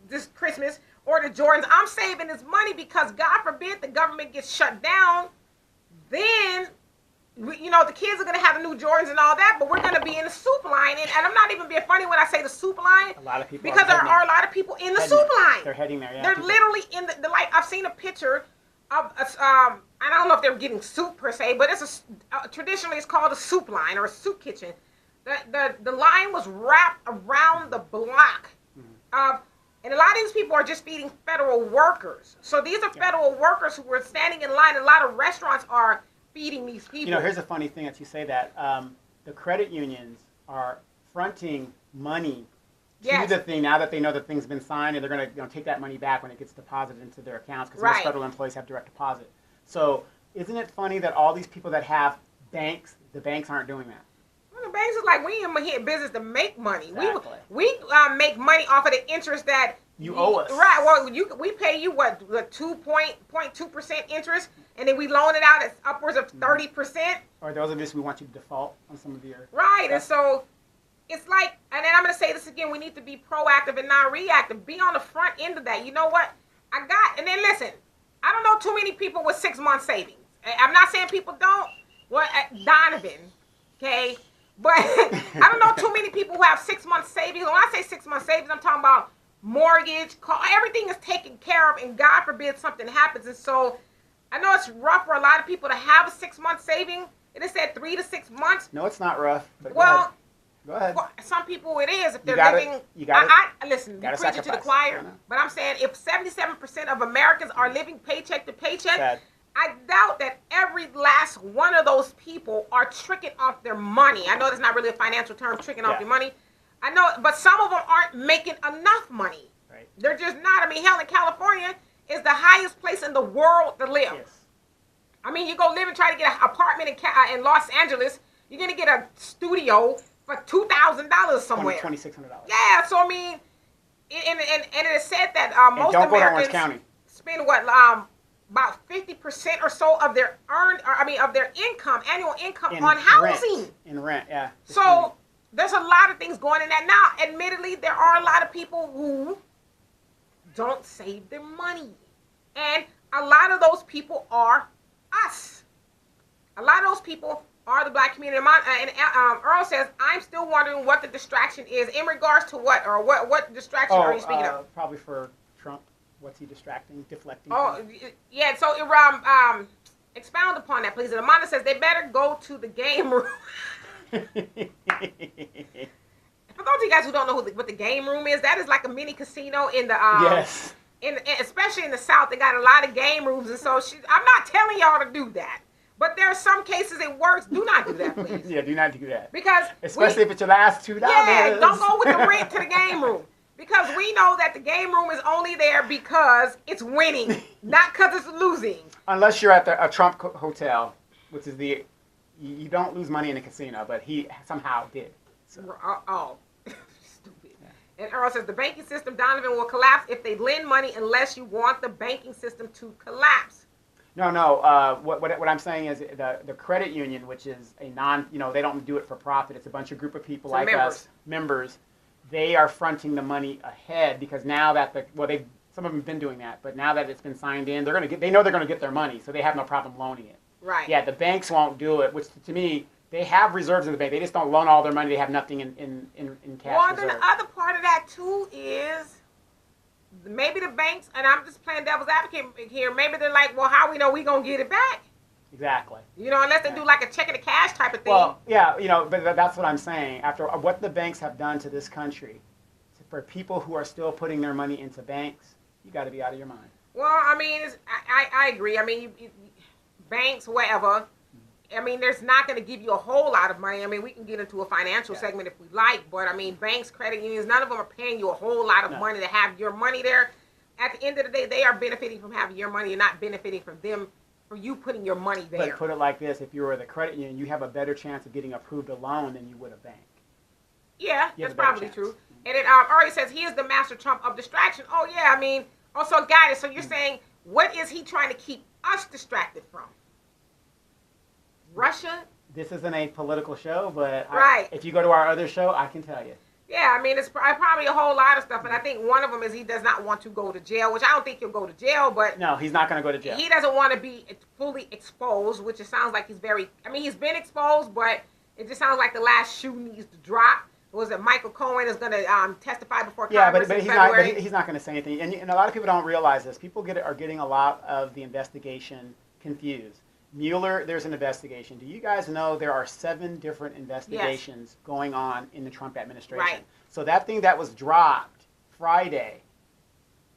this Christmas or the Jordans. I'm saving this money because God forbid the government gets shut down. Then, the kids are going to have the new Jordans and all that, but we're going to be in the soup line. And I'm not even being funny when I say the soup line. A lot of people because there are a lot of people in the soup line. They're heading there, yeah. They're literally in the like, I've seen a picture of, I don't know if they're getting soup per se, but it's traditionally it's called a soup line or a soup kitchen. The line was wrapped around the block. And a lot of these people are just feeding federal workers. So these are federal workers who were standing in line. A lot of restaurants are feeding these people. Here's a funny thing that you say that. The credit unions are fronting money to the thing now that they know the thing's been signed, and they're going to take that money back when it gets deposited into their accounts because most federal employees have direct deposit. So isn't it funny that all these people that have banks, the banks aren't doing that? Well, the banks is like, we in business to make money. Exactly. We make money off of the interest that you owe us. Right. Well, we pay you what 2.2% interest, and then we loan it out at upwards of 30%. Or those of us we want you to default on some of your. Right, and so it's like, and then I'm going to say this again: we need to be proactive and not reactive. Be on the front end of that. You know what? And then listen. I don't know too many people with 6 month savings. I'm not saying people don't. Well, Donovan, okay. But I don't know too many people who have 6 month savings. When I say 6 month savings, I'm talking about mortgage, everything is taken care of, and God forbid something happens. And so I know it's rough for a lot of people to have a 6 month saving. It is said 3 to 6 months. No, it's not rough. But well, go ahead. Well, some people it is if they're living. Listen, you preaching to the choir, but I'm saying if 77% of Americans are living paycheck to paycheck, I doubt that every last one of those people are tricking off their money. I know that's not really a financial term, tricking off your money. I know, but some of them aren't making enough money. Right. They're just not. I mean, hell, in California is the highest place in the world to live. Yes. I mean, you go live and try to get an apartment in Los Angeles, you're gonna get a studio for $2,000 somewhere. $2,600. Yeah, so I mean, and it is said that most don't go to Orange Americans County. spend what about 50% or so of their income, annual income, on housing. In rent, yeah. So there's a lot of things going in that. Now, admittedly, there are a lot of people who don't save their money, and a lot of those people are us. A lot of those people are the black community. And Earl says, I'm still wondering what the distraction is in regards to what distraction are you speaking of? Probably for Trump. What's he deflecting? Oh, yeah. So, expound upon that, please. And Amanda says they better go to the game room. For those of you guys who don't know what the game room is, that is like a mini casino in the yes. Especially in the South, they got a lot of game rooms, and so I'm not telling y'all to do that. But there are some cases it works. Do not do that, please. Yeah, do not do that. Because especially if it's your last $2. Yeah, don't go with the rent to the game room. Because we know that the game room is only there because it's winning, not because it's losing. Unless you're at a Trump hotel, which is you don't lose money in a casino, but he somehow did. So. Stupid. Yeah. And Earl says the banking system, Donovan, will collapse if they lend money unless you want the banking system to collapse. No. What I'm saying is the credit union, which is a they don't do it for profit. It's a bunch of group of people like us, members. They are fronting the money ahead because now that some of them have been doing that, but now that it's been signed in, they know they're gonna get their money, so they have no problem loaning it. Right. Yeah, the banks won't do it, which to me, they have reserves in the bank. They just don't loan all their money. They have nothing in cash. Well, then the other part of that too is maybe the banks, and I'm just playing devil's advocate here. Maybe they're like, well, how we know we gonna get it back? Exactly. Unless they do like a check in the cash type of thing. Well, yeah, but that's what I'm saying. After what the banks have done to this country, for people who are still putting their money into banks, you got to be out of your mind. Well, I mean, I agree. I mean, banks, whatever. I mean, there's not going to give you a whole lot of money. I mean, we can get into a financial segment if we like, but I mean, banks, credit unions, none of them are paying you a whole lot of money to have your money there. At the end of the day, they are benefiting from having your money and not benefiting from them. For you putting your money there. But put it like this: if you were the credit union, you have a better chance of getting approved a loan than you would a bank. Yeah, that's probably true. And it already says he is the master Trump of distraction. Oh yeah, I mean, also got it. So you're saying, what is he trying to keep us distracted from? Russia? This isn't a political show, but right. If you go to our other show, I can tell you. Yeah, I mean, it's probably a whole lot of stuff, and I think one of them is he does not want to go to jail, which I don't think he'll go to jail, but... No, he's not going to go to jail. He doesn't want to be fully exposed, which it sounds like he's he's been exposed, but it just sounds like the last shoe needs to drop. Was it Michael Cohen is going to testify before Congress in February? But he's not going to say anything, and a lot of people don't realize this. People are getting a lot of the investigation confused. Mueller, there's an investigation. Do you guys know there are 7 different investigations going on in the Trump administration? Right. So that thing that was dropped Friday,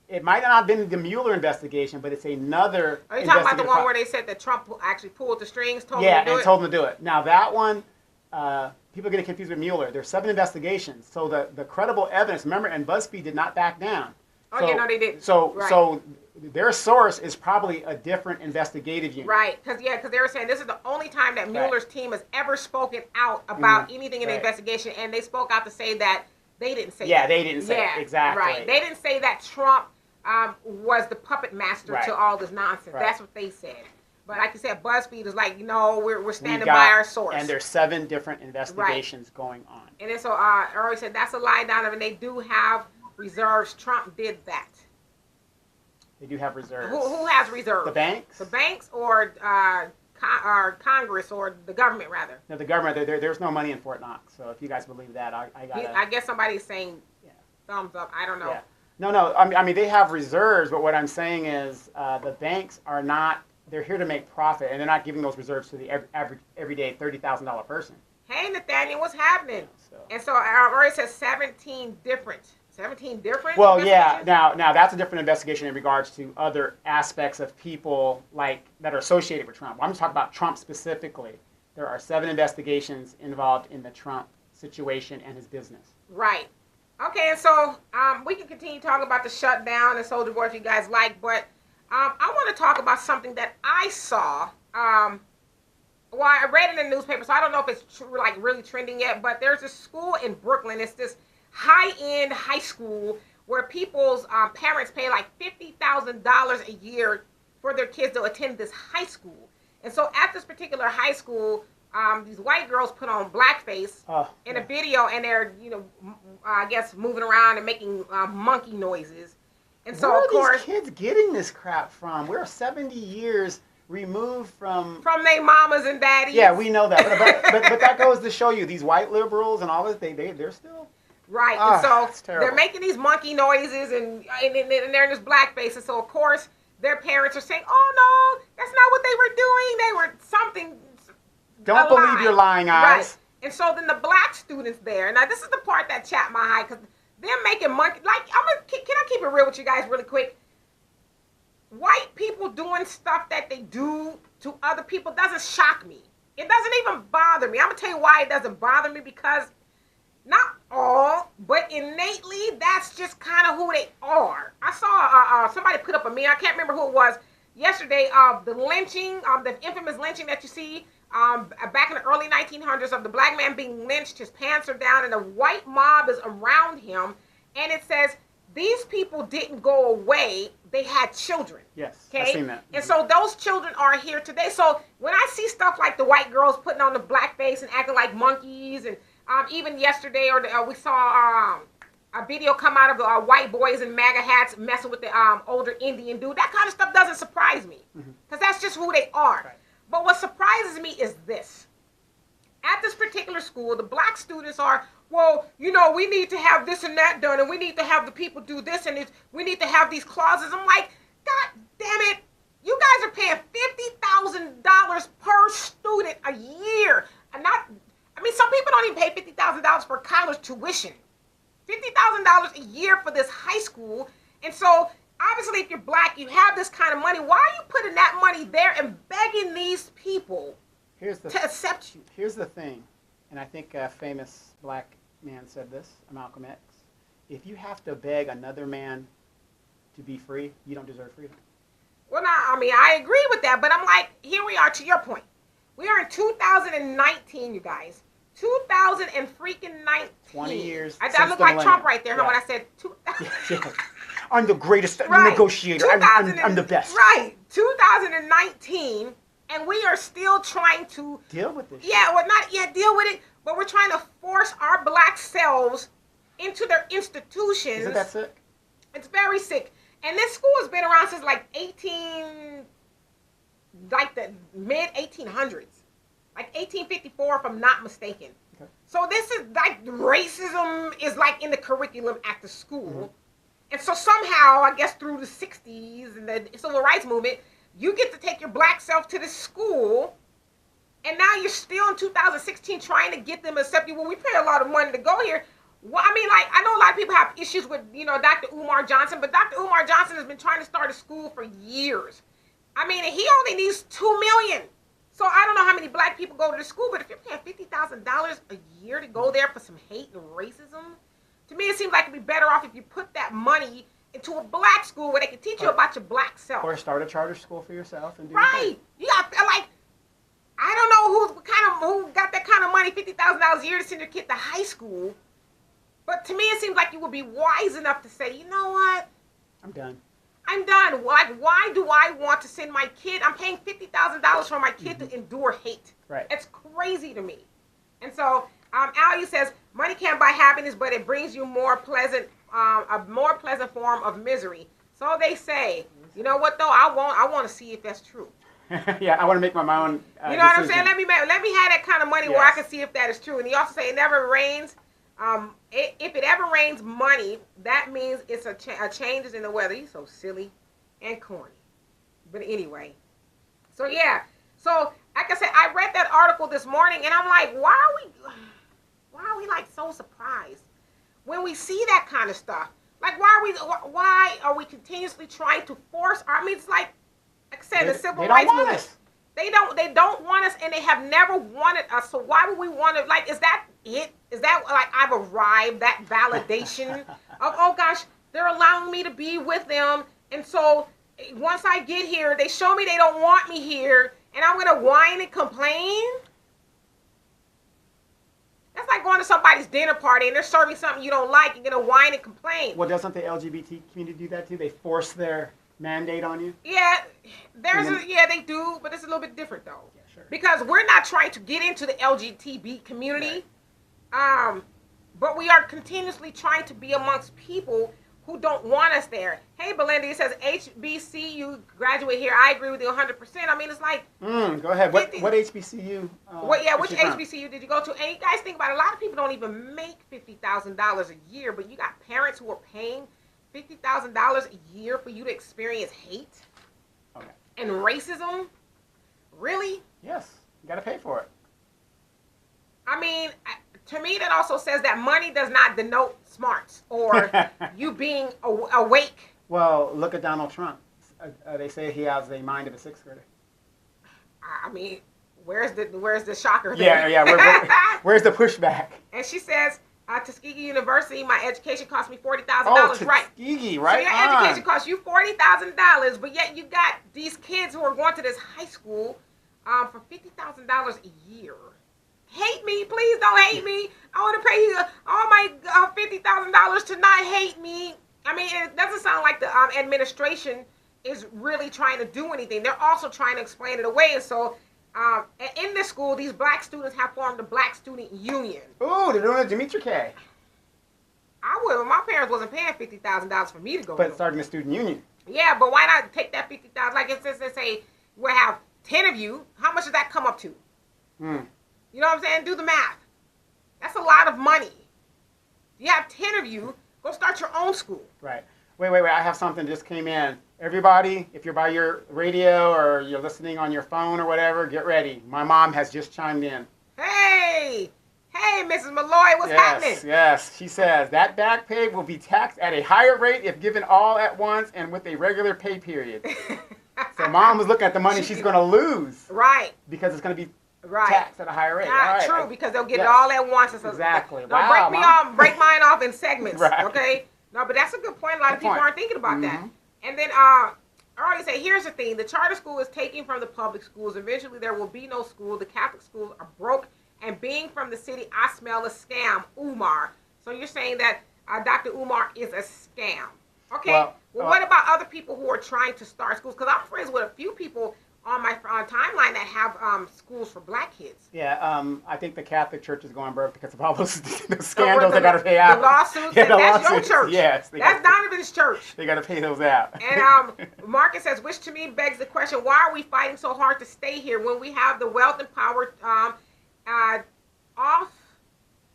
it might not have been the Mueller investigation, but it's another. Are you talking about the one where they said that Trump actually pulled the strings, told him to do it? told him to do it. Now that one, people are getting confused with Mueller. There's 7 investigations. So the credible evidence, remember, and BuzzFeed did not back down. Oh, no, they didn't. So their source is probably a different investigative unit. Right, because they were saying this is the only time that Mueller's team has ever spoken out about anything in the investigation, and they spoke out to say that they didn't say that. Yeah, they didn't say it. Exactly. Right. They didn't say that Trump was the puppet master to all this nonsense. Right. That's what they said. But like you said, BuzzFeed is like, no, we're standing by our source. And there's 7 different investigations going on. And then so I already said that's a lie, Donovan. They do have reserves. Trump did that. They do have reserves. Who has reserves? The banks? The banks or Congress or the government, rather? No, the government. There's no money in Fort Knox. So if you guys believe that, I guess somebody's saying thumbs up. I don't know. Yeah. No. I mean, they have reserves, but what I'm saying is the banks are not. They're here to make profit, and they're not giving those reserves to the average, everyday $30,000 person. Hey, Nathaniel, what's happening? So. And so I already said 17 different. Well, yeah. Now that's a different investigation in regards to other aspects of people that are associated with Trump. I'm just talking about Trump specifically. There are 7 investigations involved in the Trump situation and his business. Right. Okay, and so we can continue talking about the shutdown and Soulja Boy if you guys like, but I want to talk about something that I saw. Well, I read in the newspaper, so I don't know if it's like really trending yet. But there's a school in Brooklyn. It's this high-end high school where people's parents pay like $50,000 a year for their kids to attend this high school. And so at this particular high school, these white girls put on blackface in a video, and they're I guess moving around and making monkey noises. And so where of course, are these kids getting this crap from? We're 70 years removed from their mamas and daddies. Yeah, we know that, but that goes to show you these white liberals and all this. They're still right. And so they're making these monkey noises, and they're in this blackface. And so of course their parents are saying, "Oh no, that's not what they were doing. They were something." Don't believe your lying eyes. Right. And so then the black students there. Now this is the part that chapped my eye, because they're making monkey. Like can I keep it real with you guys really quick? White people doing stuff that they do to other people doesn't shock me. It doesn't even bother me. I'm going to tell you why it doesn't bother me, because not all, but innately, that's just kind of who they are. I saw somebody put up a meme. I can't remember who it was yesterday of the lynching, the infamous lynching that you see back in the early 1900s of the black man being lynched. His pants are down and a white mob is around him. And it says, these people didn't go away. They had children. Yes, okay? I've seen that. And so those children are here today. So when I see stuff like the white girls putting on the blackface and acting like monkeys, and even yesterday, we saw a video come out of white boys in MAGA hats messing with the older Indian dude. That kind of stuff doesn't surprise me, because that's just who they are. Right. But what surprises me is this. At this particular school, the black students are, well, we need to have this and that done, and we need to have the people do this, and we need to have these clauses. I'm like, God damn it. You guys are paying $50,000 per student a year. And some people don't even pay $50,000 for college tuition. $50,000 a year for this high school. And so, obviously, if you're black, you have this kind of money. Why are you putting that money there and begging these people to accept you? Here's the thing, and I think a famous black man said this, Malcolm X. If you have to beg another man to be free, you don't deserve freedom. Well, I agree with that, but I'm like, here we are, to your point. We are in 2019, you guys. 2019. 20 years. I look like Trump right there, when I said yeah. I'm the greatest negotiator. I'm the best. Right. 2019, and we are still trying to deal with this. Yeah, well, not yet deal with it, but we're trying to force our black selves into their institutions. Isn't that sick? It's very sick. And this school has been around since like the mid 1800s. Like 1854, if I'm not mistaken. Okay. So this is like, racism is like in the curriculum at the school. Mm-hmm. And so somehow, I guess through the 60s and the civil rights movement, you get to take your black self to the school. And now you're still in 2016 trying to get them to accept you. Well, we pay a lot of money to go here. Well, I know a lot of people have issues with, Dr. Umar Johnson, but Dr. Umar Johnson has been trying to start a school for years. And he only needs $2 million. So I don't know how many black people go to the school, but if you're paying $50,000 a year to go there for some hate and racism, to me it seems like it'd be better off if you put that money into a black school where they can teach you about your black self. Or start a charter school for yourself and do right. Yeah, I don't know who got that kind of money, $50,000 a year to send your kid to high school. But to me, it seems like you would be wise enough to say, you know what? I'm done. Like, why do I want to send my kid? I'm paying $50,000 for my kid to endure hate. Right. It's crazy to me. And so, Alia says, money can't buy happiness, but it brings you a more pleasant form of misery. So they say. You know what though? I want to see if that's true. Yeah, I want to make my own. You know what I'm saying? Let me have that kind of money where I can see if that is true. And he also say it never rains. If it ever rains money, that means it's a changes in the weather. You're so silly and corny. But anyway, so yeah. So like I said, I read that article this morning, and I'm like, why are we like so surprised when we see that kind of stuff? Like, why are we continuously trying to force it's like I said, the civil rights movement. They don't want us, and they have never wanted us. So why would we want to? Like, is that it? Is that like I've arrived? That validation of, oh gosh, they're allowing me to be with them, and so once I get here, they show me they don't want me here, and I'm gonna whine and complain. That's like going to somebody's dinner party and they're serving something you don't like. You're gonna whine and complain. Well, doesn't the LGBT community do that too? They force their mandate on you. Yeah, yeah, they do, but it's a little bit different though. Yeah, sure. Because we're not trying to get into the LGBT community, but we are continuously trying to be amongst people who don't want us there. Hey, Belinda, it says HBCU graduate here. I agree with you 100%. I mean, it's like... Go ahead. What HBCU? Which HBCU did you go to? And you guys think about it, a lot of people don't even make $50,000 a year, but you got parents who are paying $50,000 a year for you to experience hate and racism? Really? Yes. You got to pay for it. I mean... To me, that also says that money does not denote smarts or you being awake. Well, look at Donald Trump. They say he has the mind of a sixth grader. I mean, where's the shocker there? Yeah. Where's the pushback? And she says, Tuskegee University, my education cost me $40,000. Right. Tuskegee, right? So your education costs you $40,000, but yet you got these kids who are going to this high school for $50,000 a year. Hate me, please don't hate me. I want to pay you all my $50,000 to not hate me. I mean, it doesn't sound like the administration is really trying to do anything. They're also trying to explain it away. And so, in this school, these black students have formed a black student union. Ooh, they're doing a Demetri K. I would, but my parents wasn't paying $50,000 for me to go. But starting a student union. Yeah, but why not take that $50,000? Like it says, they say we'll have 10 of you. How much does that come up to? You know what I'm saying? Do the math. That's a lot of money. You have 10 of you, go start your own school. Right. Wait. I have something just came in. Everybody, if you're by your radio or you're listening on your phone or whatever, get ready. My mom has just chimed in. Hey, Mrs. Malloy, what's happening? Yes. She says, that back pay will be taxed at a higher rate if given all at once and with a regular pay period. So mom was looking at the money she's going to lose. Right. Because it's going to be taxed at a higher rate. True, because they'll get it all at once. Exactly. No, Wow, break mine off in segments. Right. Okay. No, but that's a good point. A lot of people aren't thinking about that. And then I already say, here's the thing: the charter school is taking from the public schools. Eventually, there will be no school. The Catholic schools are broke, and being from the city, I smell a scam. Umar. So you're saying that Dr. Umar is a scam? Okay. Well, what about other people who are trying to start schools? Because I'm friends with a few people on my timeline that have schools for black kids. Yeah, I think the Catholic Church is going broke because of all those scandals they got to pay out. The lawsuits, that's your church. Yes. That's Donovan's church. They got to pay those out. And Marcus says, which to me begs the question, why are we fighting so hard to stay here when we have the wealth and power off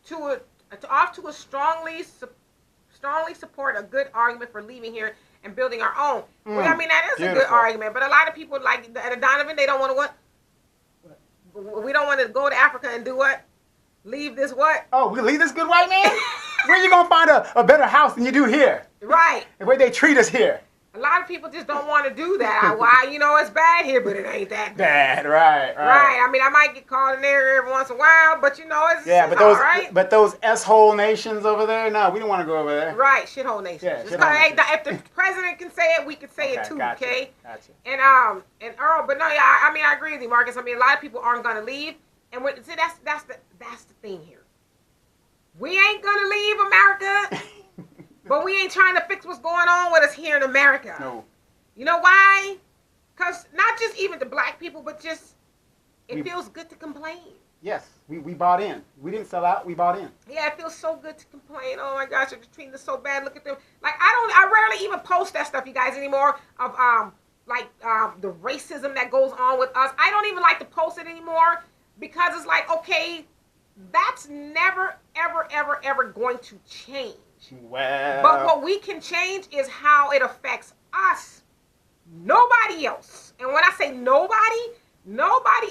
to a strongly support a good argument for leaving here and building our own. Well, I mean, that is a good argument, but a lot of people like Donovan, they don't want to what? We don't want to go to Africa and do what? Leave this what? Oh, we leave this good white man? Where you going to find a better house than you do here? Right. The way they treat us here. A lot of people just don't want to do that. Why? It's bad here, but it ain't that bad. Right. I mean, I might get called in there every once in a while, but it's all right. But those S-hole nations over there, no, we don't want to go over there. Right, shithole nations. Yeah, if the president can say it, we can say it too, gotcha, okay? Gotcha. And Earl, but no, yeah, I mean, I agree with you, Marcus. I mean, a lot of people aren't gonna leave, and see, that's the thing here. We ain't gonna leave America. But we ain't trying to fix what's going on with us here in America. No. You know why? Because not just even the black people, but just it feels good to complain. Yes, we bought in. We didn't sell out. We bought in. Yeah, it feels so good to complain. Oh my gosh, they're treating us so bad. Look at them. Like I rarely even post that stuff, you guys, anymore. Of the racism that goes on with us. I don't even like to post it anymore because it's like, okay, that's never, ever, ever, ever going to change. Well, but what we can change is how it affects us. Nobody else. And when I say nobody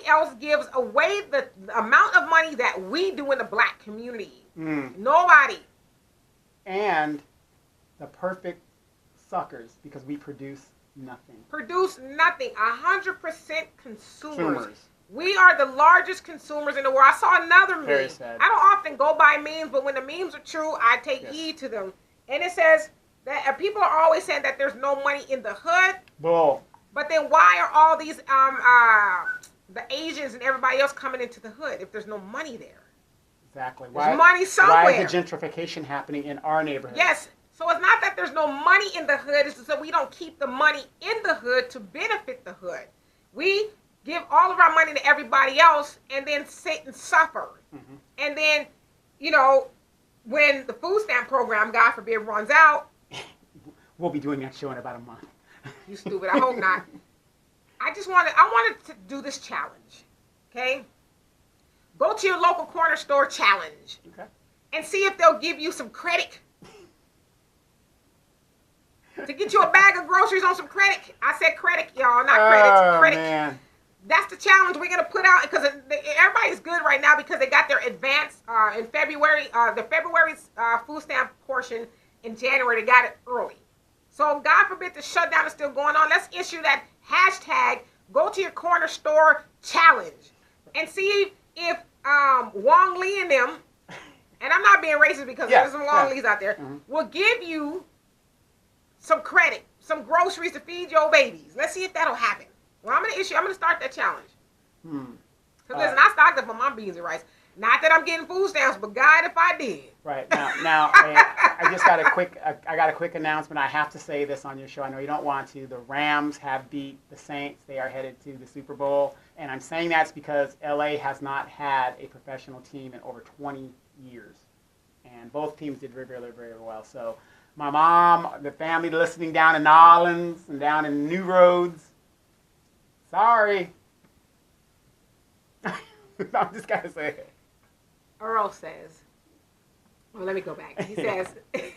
else gives away the amount of money that we do in the black community. Nobody. And the perfect suckers because we produce nothing. 100% consumers. We are the largest consumers in the world. I saw another meme. Very sad. I don't often go by memes, but when the memes are true, I take heed to them. And it says that people are always saying that there's no money in the hood. Bull. But then why are all these the Asians and everybody else coming into the hood if there's no money there? Exactly. There's money somewhere. Why is the gentrification happening in our neighborhood? Yes. So it's not that there's no money in the hood. It's just that we don't keep the money in the hood to benefit the hood. We give all of our money to everybody else and then sit and suffer. Mm-hmm. And then, you know, when the food stamp program, God forbid, runs out. We'll be doing that show in about a month. You stupid. I hope not. I wanted to do this challenge. Okay? Go to your local corner store challenge. Okay. And see if they'll give you some credit. To get you a bag of groceries on some credit. I said credit, y'all, not credit. Credit. Man. That's the challenge we're going to put out because everybody's good right now because they got their advance in February. The February's food stamp portion in January, they got it early. So God forbid the shutdown is still going on. Let's issue that hashtag, go to your corner store challenge. And see if Wong Lee and them, and I'm not being racist because there's some Wong Lees out there, will give you some credit, some groceries to feed your babies. Let's see if that'll happen. Well, I'm going to start that challenge. Because listen, I stocked up on my beans and rice. Not that I'm getting food stamps, but God, if I did. Right. Now I just got a quick announcement. I have to say this on your show. I know you don't want to. The Rams have beat the Saints. They are headed to the Super Bowl. And I'm saying that's because LA has not had a professional team in over 20 years. And both teams did very, very, very well. So my mom, the family listening down in Orleans and down in New Roads, sorry. I'm just going to say it. Earl says, well, let me go back. He says, it's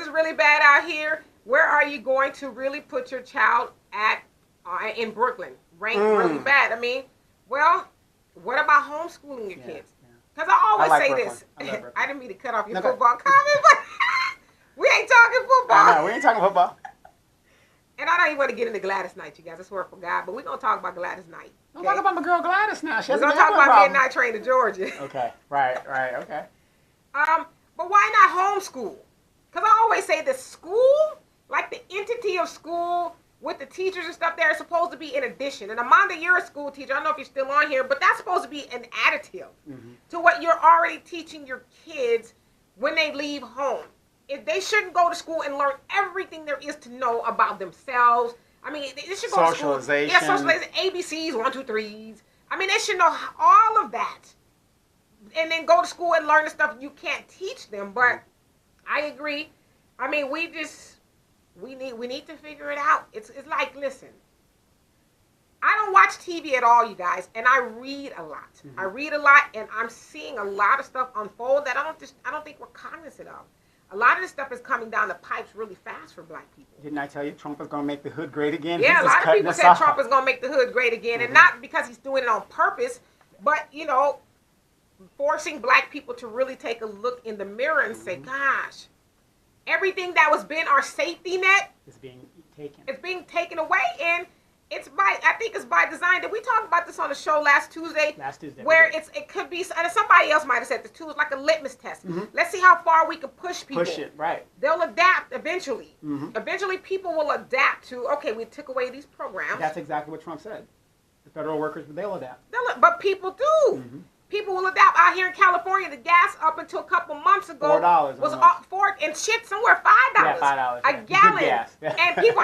really bad out here. Where are you going to really put your child at in Brooklyn? Rain really bad. I mean, well, what about homeschooling your kids? Because I always say this. I didn't mean to cut off your football comment, but we ain't talking football. No, we ain't talking football. And I don't even want to get into Gladys Knight, you guys. I swear for God. But we're going to talk about Gladys Knight. Don't talk about my girl Gladys now. We're going to talk about Midnight Train to Georgia. Okay. Right. Okay. But why not homeschool? Because I always say the school, like the entity of school with the teachers and stuff there is supposed to be in addition. And Amanda, you're a school teacher. I don't know if you're still on here, but that's supposed to be an additive to what you're already teaching your kids when they leave home. If they shouldn't go to school and learn everything there is to know about themselves. I mean, they should go to school. Socialization. Yeah, socialization. ABCs, 1, 2, 3s. I mean, they should know all of that. And then go to school and learn the stuff you can't teach them. But I agree. I mean, we need to figure it out. It's like, listen, I don't watch TV at all, you guys, and I read a lot. I read a lot, and I'm seeing a lot of stuff unfold that I don't think we're cognizant of. A lot of this stuff is coming down the pipes really fast for black people. Didn't I tell you Trump is going to make the hood great again? Yeah, a lot of people said Trump is going to make the hood great again, and not because he's doing it on purpose, but, you know, forcing black people to really take a look in the mirror and say, gosh, everything that was been our safety net is being taken. It's being taken away, and I think it's by design. Did we talk about this on the show last Tuesday? Last Tuesday. Where it could be, and somebody else might have said this too, it's like a litmus test. Let's see how far we can push people. Push it, right. They'll adapt eventually. Eventually people will adapt to, okay, we took away these programs. That's exactly what Trump said. The federal workers, they'll adapt. But people do. People will adapt. Out here in California, the gas up until a couple months ago $4 was $4 and shit somewhere $5. Yeah, $5 a gallon. Good gas. And people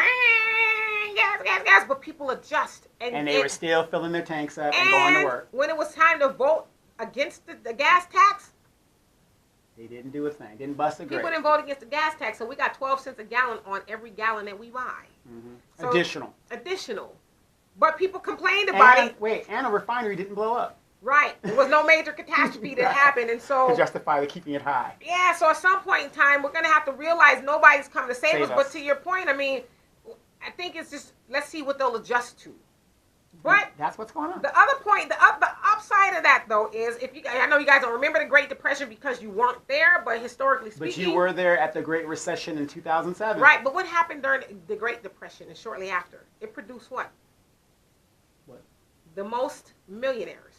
gas, but people adjust. And they were still filling their tanks up and going to work. When it was time to vote against the gas tax, they didn't do a thing. Didn't bust a grape. People didn't vote against the gas tax, so we got 12 cents a gallon on every gallon that we buy. So, additional. But people complained about it. Wait, and a refinery didn't blow up. Right. There was no major catastrophe that happened, and so to justify keeping it high. Yeah, so at some point in time, we're going to have to realize nobody's coming to save us. But to your point, I mean, I think it's just, let's see what they'll adjust to. But that's what's going on. The other point, the upside of that, though, is I know you guys don't remember the Great Depression because you weren't there, but historically speaking. But you were there at the Great Recession in 2007. Right, but what happened during the Great Depression and shortly after? It produced what? What? the most millionaires.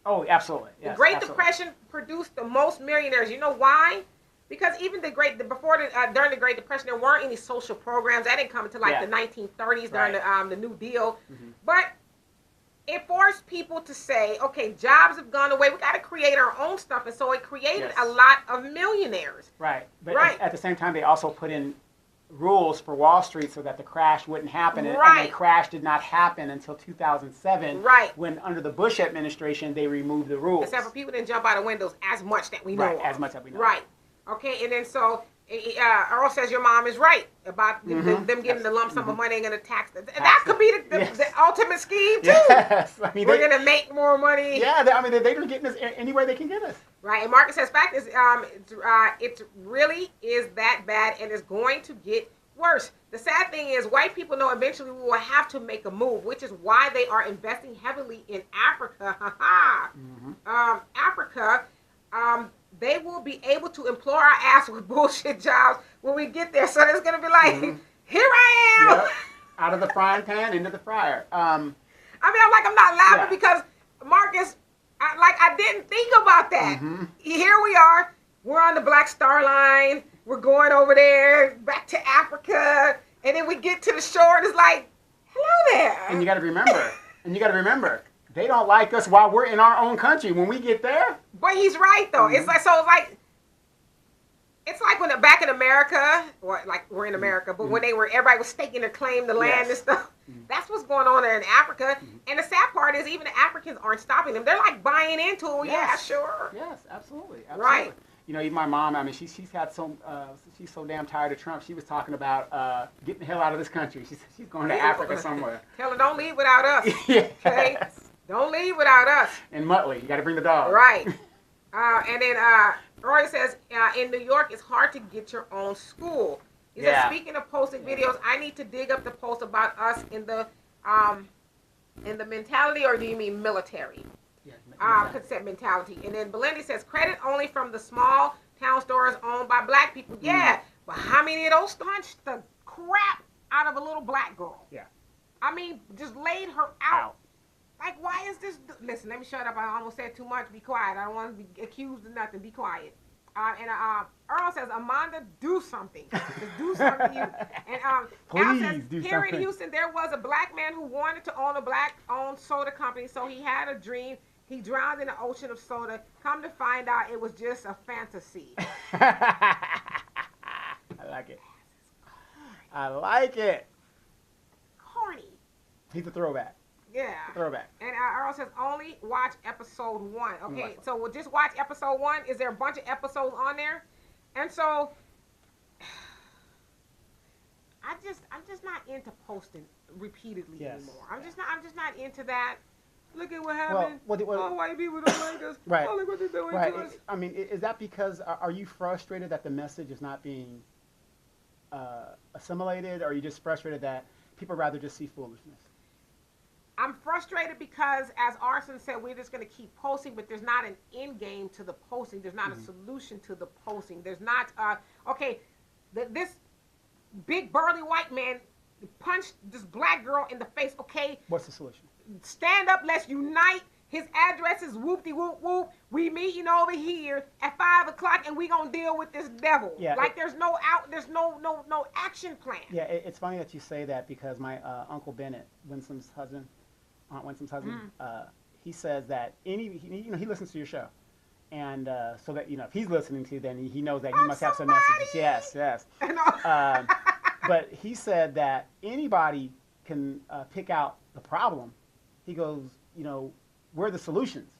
Oh, absolutely. The Yes, Great absolutely. Depression produced the most millionaires. You know why? Because even during the Great Depression, there weren't any social programs. That didn't come until like the 1930s during the New Deal. Mm-hmm. But it forced people to say, okay, jobs have gone away. We got to create our own stuff, and so it created a lot of millionaires. Right, but at the same time, they also put in rules for Wall Street so that the crash wouldn't happen, and the crash did not happen until 2007. Right. When under the Bush administration, they removed the rules. Except for people didn't jump out of windows as much that we know. Right, as much as we know. Right. Okay, and then so Earl says your mom is right about them giving the lump sum of money and going to tax them. That could be the ultimate scheme too. Yes, I mean we're going to make more money. Yeah, they're getting us any way they can get us. Right, and Marcus says fact is it really is that bad and it's going to get worse. The sad thing is white people know eventually we will have to make a move, which is why they are investing heavily in Africa. Africa. They will be able to employ our ass with bullshit jobs when we get there. So it's going to be like, here I am. Yep. Out of the frying pan into the fryer. I'm not laughing because, Marcus, I didn't think about that. Here we are. We're on the Black Star Line. We're going over there, back to Africa. And then we get to the shore and it's like, hello there. And you got to remember, they don't like us while we're in our own country. When we get there. But he's right, though. It's like when back in America, or like we're in America, but when everybody was staking their claim to land and stuff, that's what's going on there in Africa. And the sad part is even the Africans aren't stopping them. They're like buying into it. Yeah, sure. Yes, absolutely. Right. You know, even my mom, I mean, she's so damn tired of Trump. She was talking about getting the hell out of this country. She's going to Africa somewhere. Tell her, don't leave without us. Yes. Okay? Don't leave without us. And Muttley, you got to bring the dog. Right. And then Roy says, in New York, it's hard to get your own school. He says, speaking of posting videos, I need to dig up the post about us in the mentality, or do you mean military? Consent mentality. And then Belinda says, credit only from the small town stores owned by black people. Yeah, but how many of those punched the crap out of a little black girl? Yeah. I mean, just laid her out. Like, why is this? Listen, let me shut up. I almost said too much. Be quiet. I don't want to be accused of nothing. Be quiet. And Earl says, Amanda, do something. Just do something. And Al says, here in Houston, there was a black man who wanted to own a black-owned soda company, so he had a dream. He drowned in an ocean of soda. Come to find out, it was just a fantasy. I like it. I like it. Corny. He's a throwback. Yeah. Throwback. And Earl says, only watch episode 1. Okay, so we'll just watch episode 1. Is there a bunch of episodes on there? And so, I'm just not into posting repeatedly anymore. I'm just not into that. Look at what happened. All white people don't like us. Right. Oh, look what they're doing to us. I mean, is that because, are you frustrated that the message is not being assimilated, or are you just frustrated that people rather just see foolishness? I'm frustrated because, as Arson said, we're just going to keep posting, but there's not an end game to the posting. There's not a solution to the posting. There's not, this big burly white man punched this black girl in the face. Okay. What's the solution? Stand up, let's unite. His address is whoop-de-whoop-whoop. We meeting over here at 5 o'clock, and we gonna deal with this devil. Yeah, like there's no action plan. Yeah, it's funny that you say that because my Uncle Bennett, Aunt Winsom's husband, he says that he listens to your show, and so that if he's listening to you, then he knows that he must have some messages. Yes. But he said that anybody can pick out the problem. He goes, we're the solutions.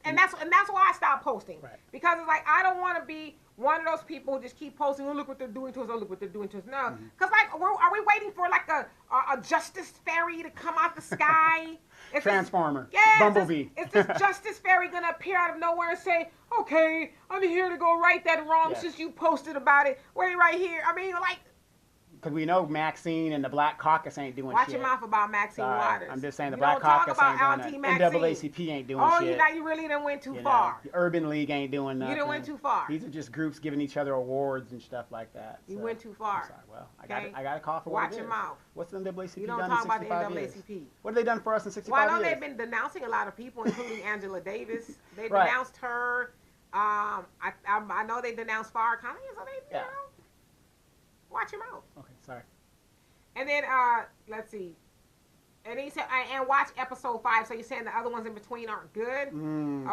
And that's why I stopped posting. Right. Because it's like, I don't want to be one of those people who just keep posting, oh, look what they're doing to us, oh, look what they're doing to us. No. Because, are we waiting for, a justice fairy to come out the sky? Transformer. Bumblebee. Is this justice fairy going to appear out of nowhere and say, okay, I'm here to go right that wrong since you posted about it. Wait right here. I mean, because we know Maxine and the Black Caucus ain't doing Watch shit. your mouth about Maxine Sorry, Waters. I'm just saying the You Black don't talk Caucus about ain't doing Auntie that. Maxine. NAACP ain't doing Oh, shit. you really done went too You know, far. the Urban League ain't doing nothing. You done went too far. These are just groups giving each other awards and stuff like that. You so. went too far. I'm sorry. Well, Okay? I got to call for Watch what it your is. mouth. What's the NAACP You don't done talk in about the 65 years? NAACP. What have they done for us in 65 Well, I know years? they've been denouncing a lot of people, including Angela Davis. They Right. denounced her. I know they denounced Farrakhan. So they, Yeah. you know, watch your mouth. Okay, sorry. And then let's see. And he said, and watch episode 5. So you're saying the other ones in between aren't good?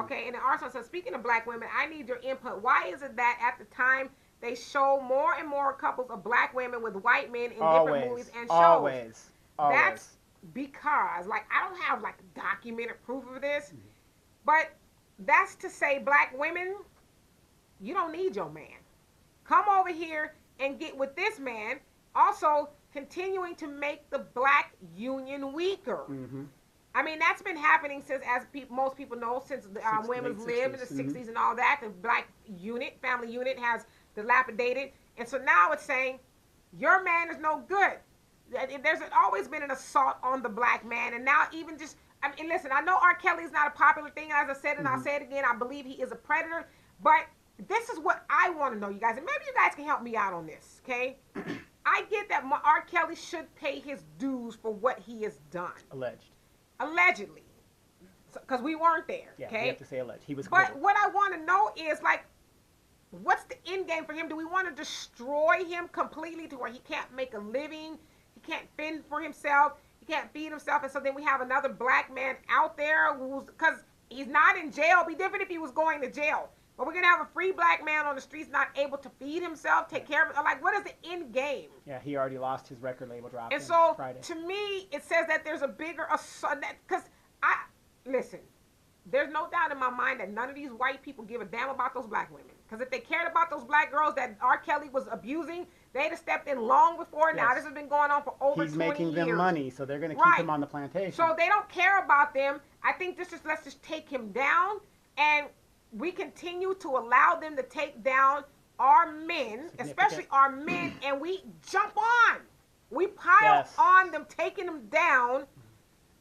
Okay. And then Arsenal says, speaking of black women, I need your input. Why is it that at the time they show more and more couples of black women with white men in different movies and shows? Always. That's because, like, I don't have like documented proof of this, but that's to say, black women, you don't need your man. Come over here and get with this man. Also, continuing to make the black union weaker. I mean, that's been happening since, as most people know, since women's lib in the 60s and all that. The black unit, family unit, has dilapidated. And so now it's saying, your man is no good. There's always been an assault on the black man. And now even just, I mean, listen, I know R. Kelly is not a popular thing, as I said, and I'll say it again, I believe he is a predator. But this is what I want to know, you guys. And maybe you guys can help me out on this, okay? I get that R. Kelly should pay his dues for what he has done. Allegedly. Because we weren't there, Yeah, okay? we have to say alleged. He was But acquitted. what I want to know is, like, what's the end game for him? Do we want to destroy him completely to where he can't make a living? He can't fend for himself? He can't feed himself? And so then we have another black man out there who's, because he's not in jail. It'd be different if he was going to jail. But we're going to have a free black man on the streets not able to feed himself, take care of it. Like, what is the end game? Yeah, he already lost his record label drop. And so, Friday. to me, it says that there's a bigger assault. Because, listen, there's no doubt in my mind that none of these white people give a damn about those black women. Because if they cared about those black girls that R. Kelly was abusing, they'd have stepped in long before now. Yes. This has been going on for over 20 years. He's making them money, so they're going to keep him on the plantation. So they don't care about them. I think let's just take him down, and we continue to allow them to take down our men, especially our men, and we jump on. We pile on them, taking them down,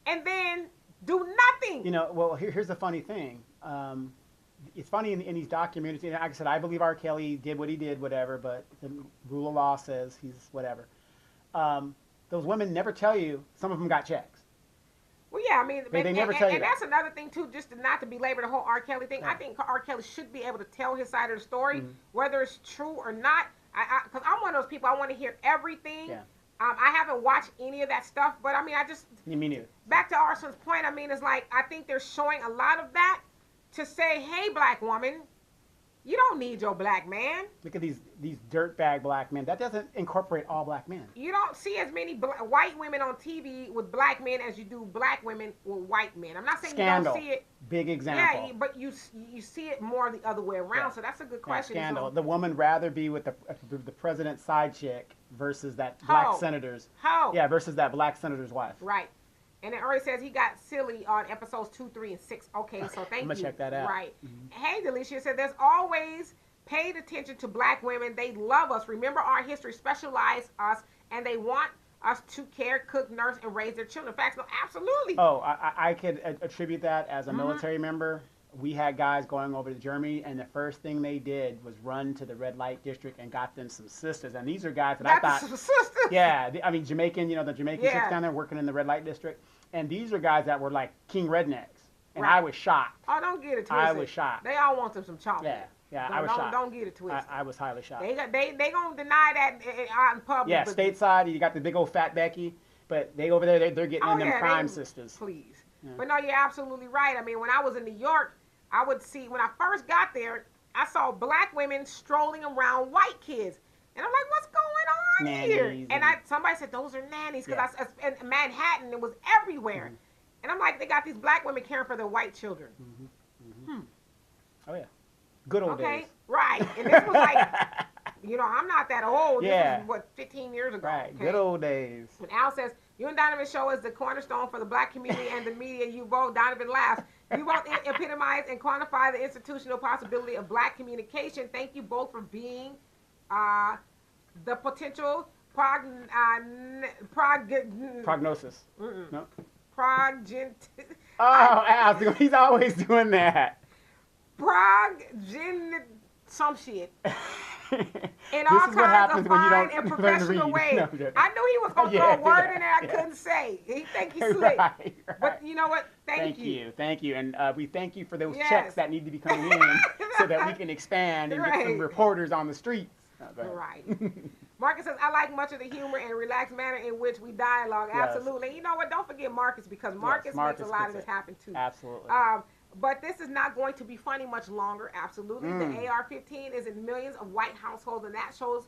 and then do nothing. You know, well, here's the funny thing. It's funny in these documentaries. Like I said, I believe R. Kelly did what he did, whatever, but the rule of law says he's whatever. Those women never tell you some of them got checks. Well, yeah, I mean, they never tell you and that. that's another thing, too, just not to belabor the whole R. Kelly thing. I think R. Kelly should be able to tell his side of the story, whether it's true or not. Because I'm one of those people, I want to hear everything. Yeah. I haven't watched any of that stuff, but I mean, Me neither. Back to Arson's point, I mean, it's like, I think they're showing a lot of that to say, hey, black woman, you don't need your black man. Look at these dirtbag black men. That doesn't incorporate all black men. You don't see as many white women on TV with black men as you do black women with white men. I'm not saying Scandal. you don't see it. Big example. Yeah, but you see it more the other way around. So that's a good question. Scandal. So, the woman rather be with the president's side chick versus that black senator's. Yeah, versus that black senator's wife. Right. And it already says he got silly on episodes 2, 3, and 6. Okay, so thank you. I'm going to check that out. Right. Hey, Delisha said, there's always paid attention to black women. They love us. Remember our history, specialize us, and they want us to care, cook, nurse, and raise their children. Facts, no, absolutely. Oh, I could attribute that as a military member. We had guys going over to Germany, and the first thing they did was run to the red light district and got them some sisters. And these are guys that I thought, some sisters. Yeah, I mean Jamaican, the Jamaican chicks down there working in the red light district, and these are guys that were like king rednecks, and I was shocked. Oh, don't get it twisted. I was shocked. They all want them some chocolate. Yeah, I was shocked. Don't get it twisted. I was highly shocked. They gonna deny that out in public. Yeah, stateside, you got the big old fat Becky, but they over there they're getting in them crime sisters. Please, but no, you're absolutely right. I mean, when I was in New York, I would see, when I first got there, I saw black women strolling around white kids. And I'm like, what's going on here? And somebody said, those are nannies. Because in Manhattan, it was everywhere. And I'm like, they got these black women caring for their white children. Oh, yeah. Good old days. Right. And this was like, I'm not that old. Yeah. This was, 15 years ago. Right. Okay? Good old days. And Al says, you and Donovan show is the cornerstone for the black community and the media. You both, Donovan laughs. You both epitomize and quantify the institutional possibility of black communication. Thank you both for being the potential Prognosis. Mm-mm. No. Progent. Oh, Al, he's always doing that. Some shit. In This all is what kinds happens of when you fine don't and learn to professional read. ways. No, I'm joking. I knew he was gonna throw Yeah, a word yeah, in there I yeah. couldn't say. He think he's slick. Right. But you know what? Thank Thank you. you, and we thank you for those Yes. checks that need to be coming in so that we can expand and get some Right. reporters on the streets. Oh, go ahead. Right. Marcus says, I like much of the humor and relaxed manner in which we dialogue. Yes. Absolutely. And you know what? Don't forget Marcus, because Marcus, Marcus makes a lot of gets this happen too. Absolutely. But this is not going to be funny much longer. Absolutely. The AR-15 is in millions of white households, and that shows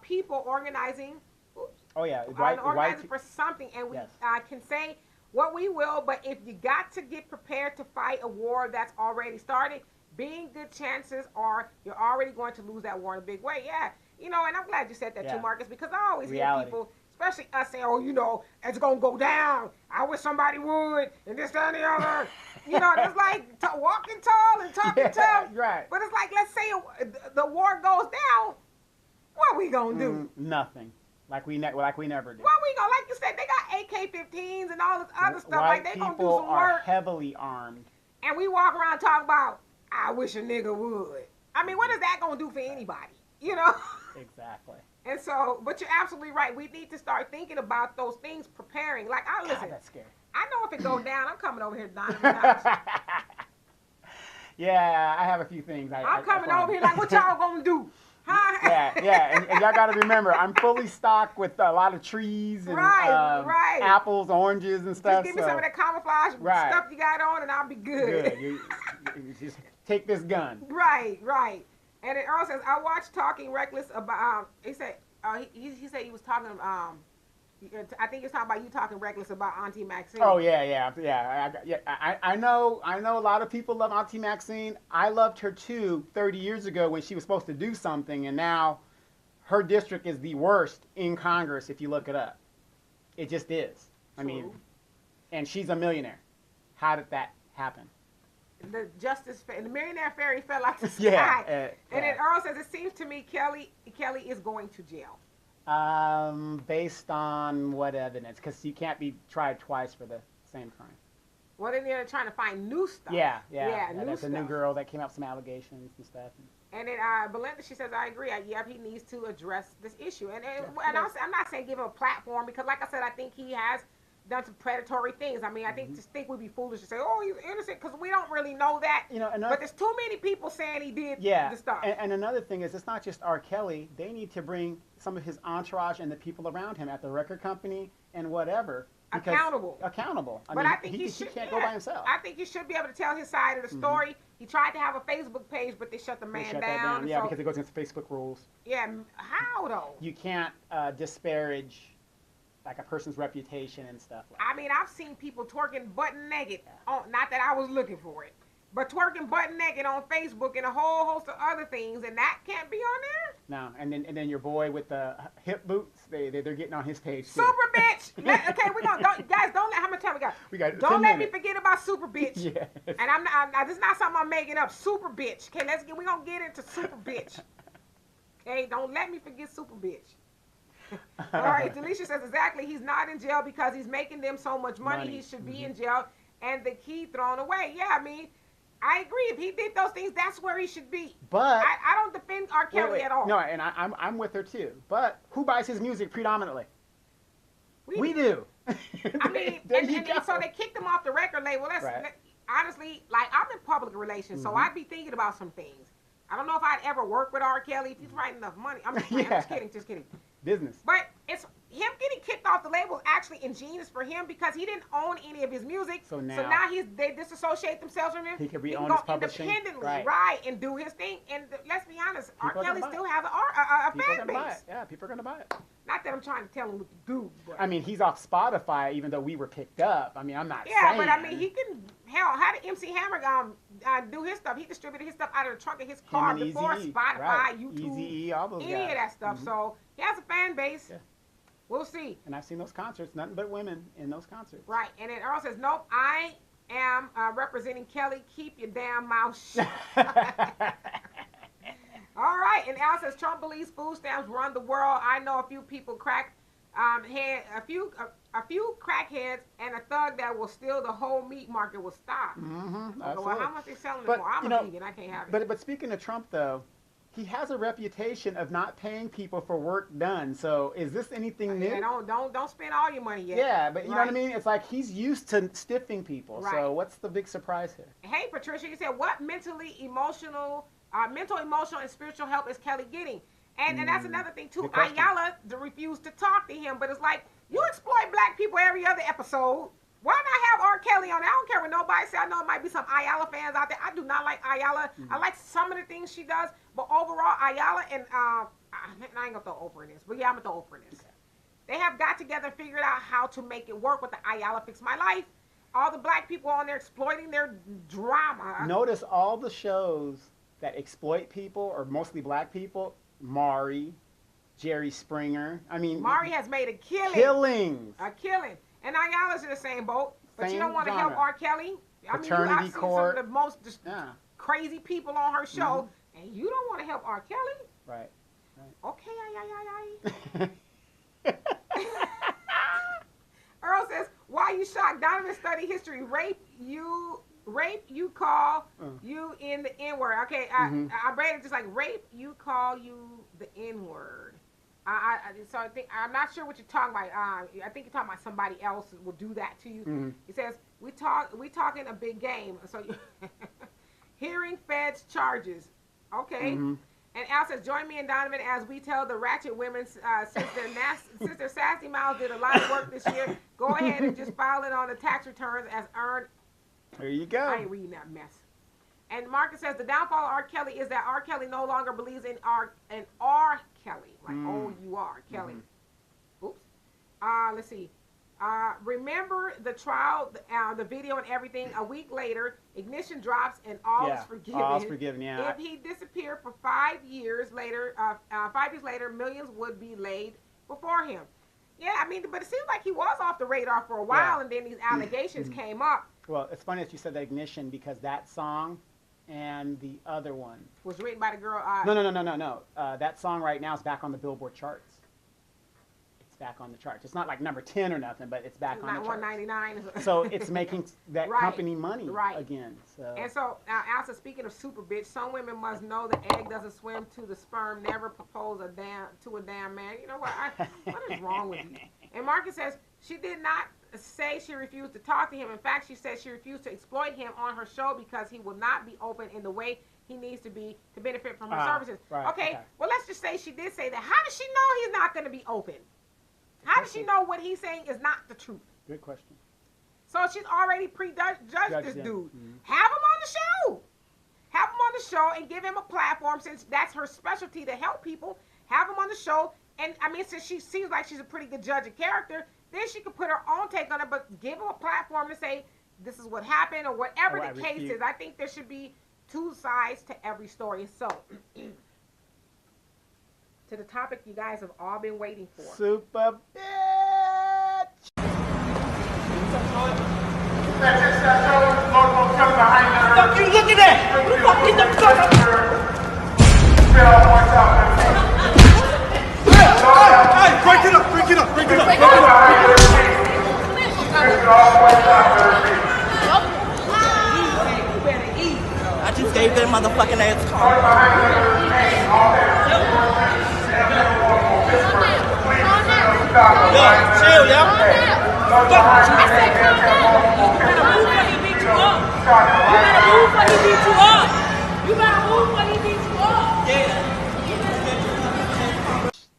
people organizing. Oops, Oh yeah, organizing for something. And we Yes. can say what we will, but if you got to get prepared to fight a war that's already started, being good chances are you're already going to lose that war in a big way. Yeah. You know, and I'm glad you said that too, Marcus, because I always hear people, especially us, say, oh, you know, it's going to go down. I wish somebody would, and this, that, and the other. You know, it's like walking tall and talking tough. Right. But it's like, let's say the war goes down, what we going to do? Nothing. Like we never did. What we going to, like you said, they got AK-15s and all this other stuff. Like, they going to do some are work. heavily armed. And we walk around talking about, I wish a nigga would. I mean, what is that going to do for anybody? You know? Exactly. And so, but you're absolutely right. We need to start thinking about those things, preparing. Like, listen, God, that's scary. I know if it goes down, I'm coming over here, Donovan. Yeah, I have a few things. I'm coming over here like, what y'all gonna do? Huh? Yeah, and y'all got to remember, I'm fully stocked with a lot of trees and right. apples, oranges, and stuff. Just give me some of that camouflage stuff you got on, and I'll be good. You just take this gun. Right. And then Earl says, I watched Talking Reckless about, he said he was talking, I think he was talking about you talking reckless about Auntie Maxine. Oh, yeah. I know a lot of people love Auntie Maxine. I loved her too 30 years ago when she was supposed to do something, and now her district is the worst in Congress if you look it up. It just is. I mean, and she's a millionaire. How did that happen? The millionaire fairy fell out the sky. And then Earl says, it seems to me Kelly is going to jail. Based on what evidence? Because you can't be tried twice for the same crime. Well, then they're trying to find new stuff. Yeah. There's a new girl that came up with some allegations and stuff. And then Belinda, she says, I agree. He needs to address this issue. And I'm not saying give him a platform, because, like I said, I think he has done some predatory things. I mean, I think we'd be foolish to say, oh, he's innocent, because we don't really know that. But there's too many people saying he did the stuff. And another thing is, it's not just R. Kelly. They need to bring some of his entourage and the people around him at the record company and whatever. Accountable. I think he can't go by himself. I think he should be able to tell his side of the story. He tried to have a Facebook page, but they shut the man down. Yeah, because it goes against Facebook rules. Yeah, how though? You can't disparage like a person's reputation and stuff. I mean, I've seen people twerking butt naked. Oh, not that I was looking for it, but twerking butt naked on Facebook and a whole host of other things, and that can't be on there. No, and then your boy with the hip boots, they're getting on his page too. Super bitch. Okay, we gonna guys don't let how much time we got. Don't let me forget about super bitch. Yes. And I'm not. This is not something I'm making up. Super bitch. Okay, we gonna get into super bitch. Okay, don't let me forget super bitch. All right, Delisha says exactly. He's not in jail because he's making them so much money. He should be in jail, and the key thrown away. Yeah, I mean, I agree. If he did those things, that's where he should be. But I don't defend R. Kelly at all. No, and I'm with her too. But who buys his music predominantly? We do. I mean, and so they kicked him off the record label. Honestly, like, I'm in public relations, so I'd be thinking about some things. I don't know if I'd ever work with R. Kelly if he's writing enough money. I'm just kidding. Business. But it's him getting kicked off the label is actually ingenious for him, because he didn't own any of his music. So now they disassociate themselves from him. He can go his publishing independently, and do his thing. And let's be honest, R. Kelly still has a fan base. Yeah, people are gonna buy it. Not that I'm trying to tell him what to do. But. I mean, he's off Spotify, even though we were picked up. I mean, I'm not saying. Yeah, but I mean, he can. Hell, how did MC Hammer do his stuff? He distributed his stuff out of the trunk of his car before Spotify, YouTube, Eazy-E, all those any guys. of that stuff. So he has a fan base. Yeah. We'll see. And I've seen those concerts, nothing but women in those concerts. Right. And then Earl says, nope, I am representing Kelly. Keep your damn mouth shut. All right, and Al says Trump believes food stamps run the world. I know a few people a few crackheads and a thug that will steal the whole meat market will stop. Mm-hmm. Okay, well, how much they selling it But, for? I'm a vegan. I can't have it. But speaking of Trump, though, he has a reputation of not paying people for work done. So is this anything new? Yeah, don't spend all your money yet. Yeah, but you know what I mean? It's like he's used to stiffing people. Right. So what's the big surprise here? Hey, Patricia, you said what mental, emotional, and spiritual help is Kelly getting? And that's another thing too. Ayala refused to talk to him, but it's like you exploit black people every other episode. Why not have R. Kelly on? I don't care what nobody says. I know it might be some Ayala fans out there. I do not like Ayala. I like some of the things she does, but overall, Ayala and I ain't gonna throw Oprah in this, but yeah, I'm gonna throw Oprah in this. Okay. They have got together and figured out how to make it work with the Ayala Fix My Life. All the black people on there exploiting their drama. Notice all the shows that exploit people, or mostly black people. Maury, Jerry Springer. I mean, Maury has made a killing. Killings. A killing. And Ayala's in the same boat. But Same you don't want to help R. Kelly. Paternity I've seen court. some of the most crazy people on her show, and you don't want to help R. Kelly? Right. Okay, Earl says, why you shocked? Donovan study history. Rape, you call you in the N-word. Okay, I read it just like rape, you call you the N-word. So I think I'm not sure what you're talking about. I think you're talking about somebody else will do that to you. He says we talking a big game. So hearing feds charges. Okay. And Al says, join me and Donovan as we tell the ratchet women since their sassy mouths did a lot of work this year. Go ahead and just file it on the tax returns as earned. There you go. I ain't reading that mess. And Marcus says the downfall of R. Kelly is that R. Kelly no longer believes in R. Kelly, like O-U-R, Kelly. Oops. Let's see. Remember the trial, the video and everything. A week later, ignition drops and all is forgiven. All is forgiven. Yeah. If he disappeared for 5 years later, 5 years later, millions would be laid before him. Yeah, I mean, but it seems like he was off the radar for a while, and then these allegations came up. Well, it's funny that you said the ignition because that song and the other one was written by the girl. No. That song right now is back on the Billboard charts. It's back on the charts. It's not like number 10 or nothing, but it's back on the charts. 199. So it's making that company money again. So. And so, also speaking of super bitch, some women must know the egg doesn't swim to the sperm. Never propose to a damn man. You know what? What is wrong with you? And Marcus says she did not say she refused to talk to him. In fact, she said she refused to exploit him on her show because he will not be open in the way he needs to be to benefit from her services. Okay, well, let's just say she did say that. How does she know he's not going to be open? How does she know what he's saying is not the truth? Good question. So she's already prejudged this dude. Have him on the show. Have him on the show and give him a platform since that's her specialty to help people. Have him on the show. And, I mean, since she seems like she's a pretty good judge of character, then she could put her own take on it, but give him a platform to say, this is what happened, or whatever the case is. I think there should be two sides to every story. So, to the topic you guys have all been waiting for. Super bitch! Fuck you, look at that! Who the fuck is that? Hey, break it up! I just gave that motherfucking ass a call. Yo, chill, yo. You better move when he beat you up. Yeah.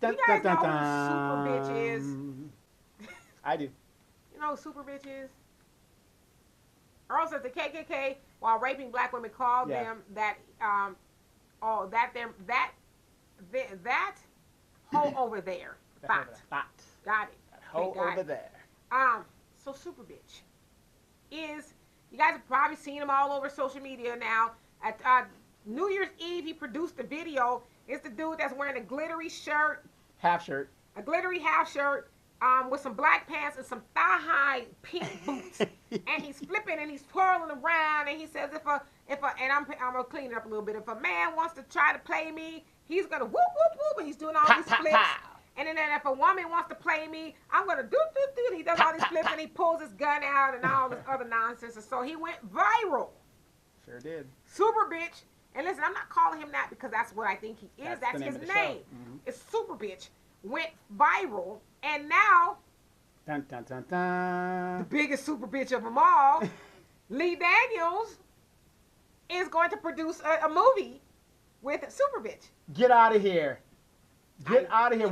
You guys know who super bitch is? I do. You know who super bitch is? Earl says the KKK, while raping black women, called them that hoe over there. Fact. Got it. That hoe over there. So super bitch is, you guys have probably seen him all over social media now. At New Year's Eve, he produced a video. It's the dude that's wearing a glittery shirt. Half shirt. A glittery half shirt. with some black pants and some thigh-high pink boots, and he's flipping and he's twirling around, and he says, and I'm gonna clean it up a little bit. If a man wants to try to play me, he's gonna whoop whoop whoop, and he's doing all these flips. And then if a woman wants to play me, I'm gonna do. And he does all these flips, and he pulls his gun out and all this other nonsense. And so he went viral. Sure did. Super bitch. And listen, I'm not calling him that because that's what I think he is. That's his name. Mm-hmm. It's Super Bitch. Went viral, and now dun, dun, dun, dun. the biggest super bitch of them all, Lee Daniels, is going to produce a movie with Super Bitch. Get out of here. Get out of here.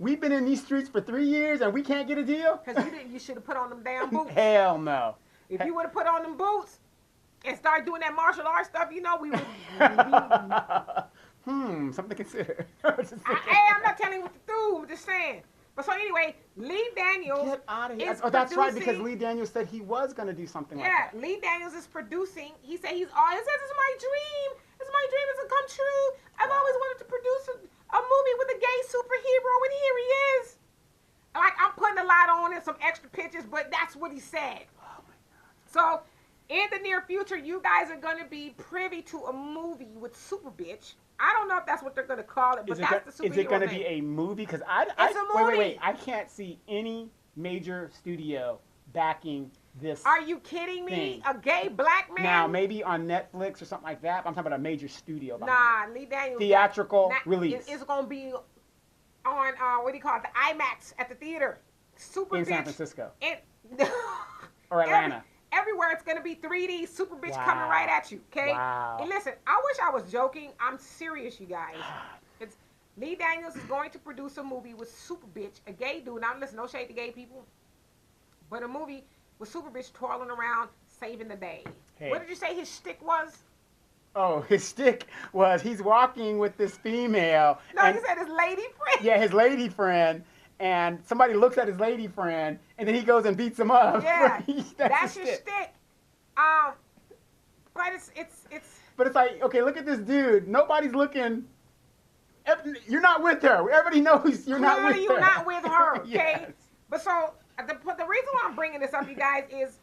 We've been in these streets for 3 years and we can't get a deal? Because you should have put on them damn boots. Hell no. If you would have put on them boots and started doing that martial arts stuff, we would be... Something to consider. Hey, I'm not telling you what to do. I'm just saying. But so anyway, Lee Daniels Get out of here. is that's right, because producing- Lee Daniels said he was going to do something like Yeah, that. Lee Daniels is producing. He said it's my dream. It's my dream. It's going to come true. I've always wanted to produce a movie with a gay superhero, and here he is. Like, I'm putting a lot on and some extra pictures, but that's what he said. Oh my God. So, in the near future, you guys are going to be privy to a movie with Super Bitch. I don't know if that's what they're going to call it, but that's the superhero Is it going to name. be a movie? Because It's a movie. Wait. I can't see any major studio backing this. Are you kidding me? thing. A gay black man? Now, maybe on Netflix or something like that. But I'm talking about a major studio. Nah, Lee Daniels. Theatrical release. It's going to be on, what do you call it, the IMAX at the theater. Super in Bitch. San Francisco. Or Atlanta. Everywhere it's going to be 3D, Super Bitch Wow. coming right at you, okay? Wow. And listen, I wish I was joking. I'm serious, you guys. It's Lee Daniels is going to produce a movie with Super Bitch, a gay dude. Now, listen, no shade to gay people. But a movie with Super Bitch twirling around, saving the day. Hey. What did you say his shtick was? Oh, his stick was he's walking with this female. No, and, he said his lady friend. yeah, his lady friend. And somebody looks at his lady friend, and then he goes and beats him up. Yeah, that's his your stick. shtick. But it's. But it's like, okay, look at this dude. Nobody's looking. You're not with her. Everybody knows you're not with her. You're not with her, okay? Yes. But so the reason why I'm bringing this up, you guys, is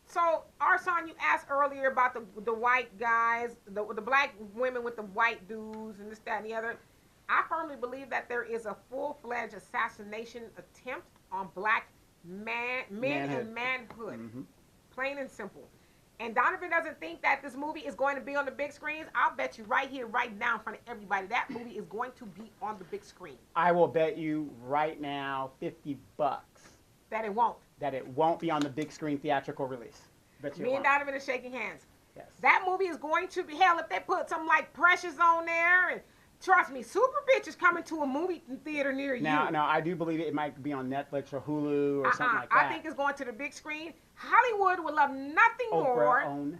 so Arson, you asked earlier about the white guys, the black women with the white dudes and this, that, and the other. I firmly believe that there is a full-fledged assassination attempt on black men and manhood. Mm-hmm. Plain and simple. And Donovan doesn't think that this movie is going to be on the big screens. I'll bet you right here, right now, in front of everybody, that movie is going to be on the big screen. I will bet you right now $50 That it won't. that it won't be on the big screen theatrical release. Bet you Me it and won't. Donovan are shaking hands. Yes. That movie is going to be, hell, if they put something like Precious on there, and trust me, Super Bitch is coming to a movie theater near you. Now, I do believe it might be on Netflix or Hulu or something like that. I think it's going to the big screen. Hollywood would love nothing Oprah more. owned.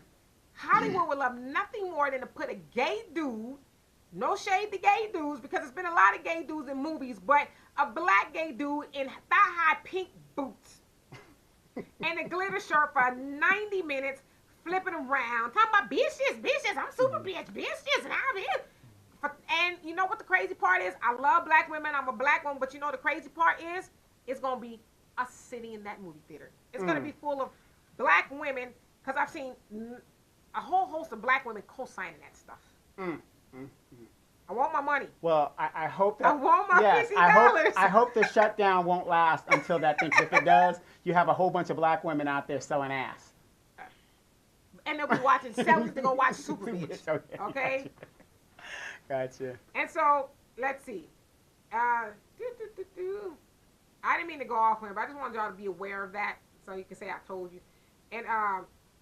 Hollywood would love nothing more than to put a gay dude, no shade to gay dudes, because there's been a lot of gay dudes in movies, but a black gay dude in thigh-high pink boots and a glitter shirt for 90 minutes, flipping around, talking about bitches, I'm super bitches, and I'm here. And you know what the crazy part is? I love black women. I'm a black woman, but you know the crazy part is? It's going to be us sitting in that movie theater. It's going to be full of black women, because I've seen a whole host of black women co-signing that stuff. I want my money. Well, I hope that. I want my yes, $50. I hope the shutdown won't last until that thing. If it does, you have a whole bunch of black women out there selling ass. And they'll be watching, they're going to watch Super Bitch. Okay? Gotcha. And so, let's see. I didn't mean to go off on it, but I just wanted y'all to be aware of that so you can say I told you. And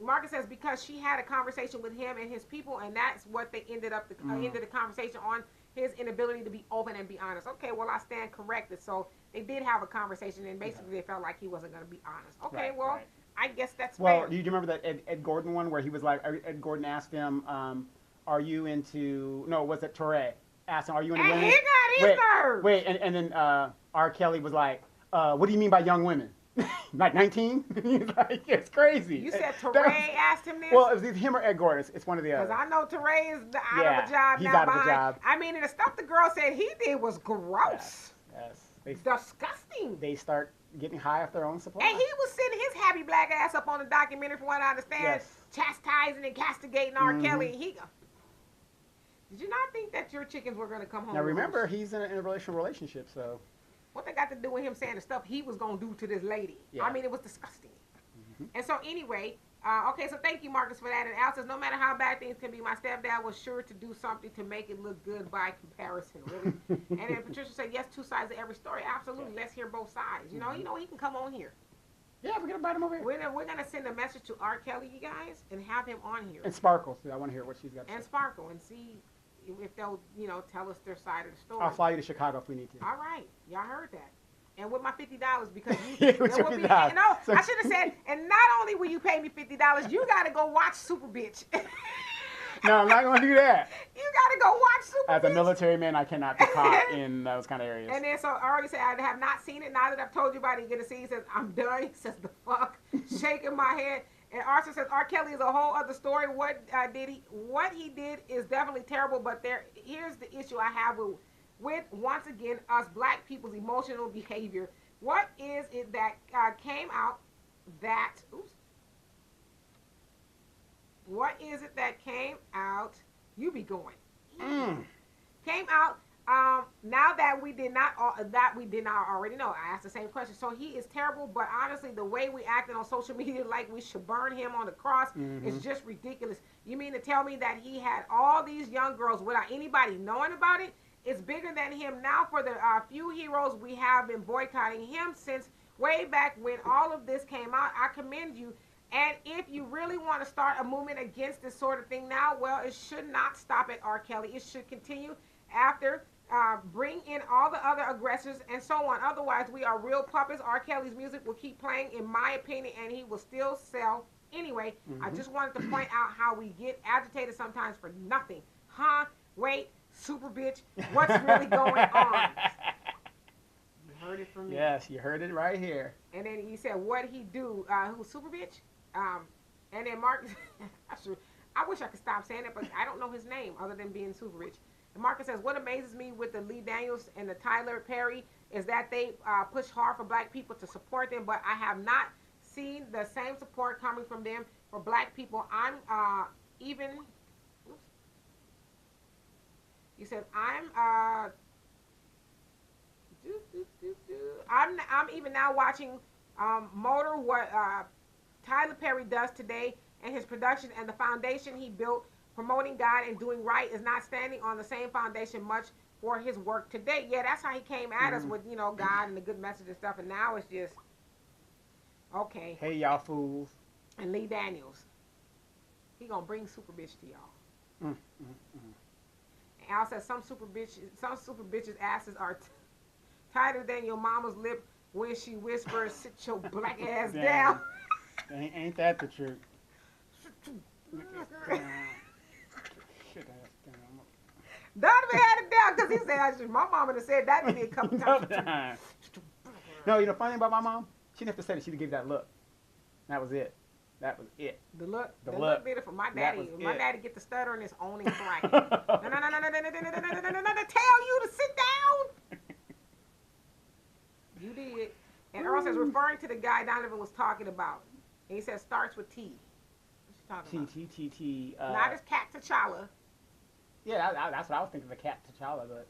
Marcus says because she had a conversation with him and his people, and that's what they ended the conversation on, his inability to be open and be honest. Okay, well, I stand corrected. So they did have a conversation, and basically they felt like he wasn't going to be honest. Okay, Right, well, right. I guess that's Well, fair. do you remember that Ed Gordon one where he was like, Ed Gordon asked him, are you into, no, was it Torre? Asked him, are you into And women? he got his nerve. Wait, and then R. Kelly was like, what do you mean by young women? Like 19? He's like, it's crazy. You said That Teray was- asked him this? Well, it was either him or Ed Gordon. It's one of the Because other. I know Teray is out Yeah, of a job he's now. out of a behind. job. I mean, and the stuff the girl said he did was gross. Yes. disgusting. They start getting high off their own supply. And he was sitting his happy black ass up on the documentary, from what I understand, Yes. chastising and castigating R. Kelly. And he go, did you not think that your chickens were going to come home? Now remember, he's in an interracial relationship, so. What they got to do with him saying the stuff he was going to do to this lady? Yeah. I mean, it was disgusting. And so anyway, okay, so thank you, Marcus, for that. And Al says, no matter how bad things can be, my stepdad was sure to do something to make it look good by comparison, really. And then Patricia said, yes, two sides of every story. Absolutely. Let's hear both sides. You know, he can come on here. Yeah, we're going to invite him over here. We're gonna send a message to R. Kelly, you guys, and have him on here. And Sparkle, too. I want to hear what she's got to And say. Sparkle, and see if they'll, tell us their side of the story. I'll fly you to Chicago if we need to. All right, y'all heard that. And with my $50, because Yeah, with your $50. I should have said, and not only will you pay me $50, you gotta go watch Super Bitch. No, I'm not going to do that. You gotta go watch Super As Bitch. a military man, I cannot be caught in those kind of areas. And then, so I already said, I have not seen it. Now that I've told you about it, you're going to see. He says, I'm done. He says, the fuck? Shaking my head. And Arthur says, R. Kelly is a whole other story. What he did is definitely terrible, but here's the issue I have with once again, us black people's emotional behavior. What is it that came out that, what is it that came out, you be going, came out, now that we did not already know. I asked the same question. So he is terrible, but honestly, the way we acted on social media like we should burn him on the cross is just ridiculous. You mean to tell me that he had all these young girls without anybody knowing about it? It's bigger than him. Now for the few heroes we have been boycotting him since way back when all of this came out. I commend you. And if you really want to start a movement against this sort of thing now, well, it should not stop at R. Kelly. It should continue after, bring in all the other aggressors and so on. Otherwise, we are real puppets. R. Kelly's music will keep playing, in my opinion, and he will still sell. Anyway, I just wanted to point out how we get agitated sometimes for nothing. Wait, Super Bitch, what's really going on? You heard it from me. Yes, you heard it right here. And then he said, what'd he do? Who's Super Bitch? And then Marcus, I wish I could stop saying it, but I don't know his name other than being Super Rich. And Marcus says, what amazes me with the Lee Daniels and the Tyler Perry is that they push hard for black people to support them, but I have not seen the same support coming from them for black people. He said, I'm even now watching Motor, what Tyler Perry does today, and his production and the foundation he built promoting God and doing right is not standing on the same foundation much for his work today. Yeah, that's how he came at us with, God and the good message and stuff, and now it's just, okay. Hey, y'all fools. And Lee Daniels, he gonna bring Super Bitch to y'all. And Al says some super bitches' asses are tighter than your mama's lip when she whispers, sit your black ass down. Ain't that the truth? Donovan had it down because he said, my mama done said that to me a couple times. No, funny thing about my mom? She didn't have to say it. She gave that look. That was it. That was it. The look did it for my daddy. My daddy get the stutter and it's owning bracket. No, tell you to sit down. You did. And Earl says, referring to the guy Donovan was talking about. And he says, starts with T. What's she talking about? T. Not as Cat T'Challa. Yeah, that's what I was thinking, the Cat T'Challa, but.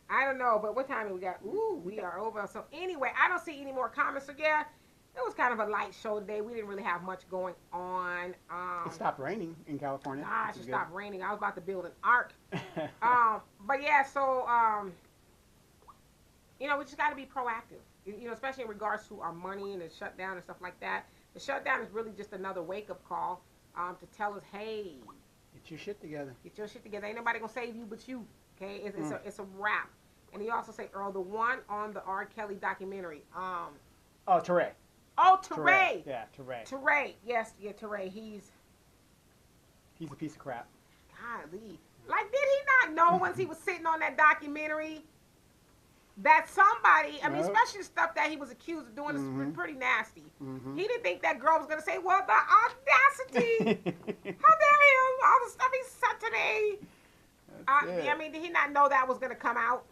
I don't know, but what time have we got? Ooh, we are over. So anyway, I don't see any more comments. So yeah, it was kind of a light show today. We didn't really have much going on. It stopped raining in California. Gosh, it stopped raining. I was about to build an ark. But yeah, so we just got to be proactive. Especially in regards to our money and the shutdown and stuff like that. The shutdown is really just another wake-up call to tell us, hey, get your shit together. Get your shit together. Ain't nobody gonna save you but you. Okay, it's a wrap. And he also said, Earl, the one on the R. Kelly documentary. Teray. Oh, Teray. Yeah, Teray. Teray. Yes, yeah, Teray. He's a piece of crap. Golly. Like, did he not know once he was sitting on that documentary that somebody, especially the stuff that he was accused of doing is pretty nasty. He didn't think that girl was going to say, well, the audacity. How dare him? All the stuff he said today. Did he not know that was going to come out?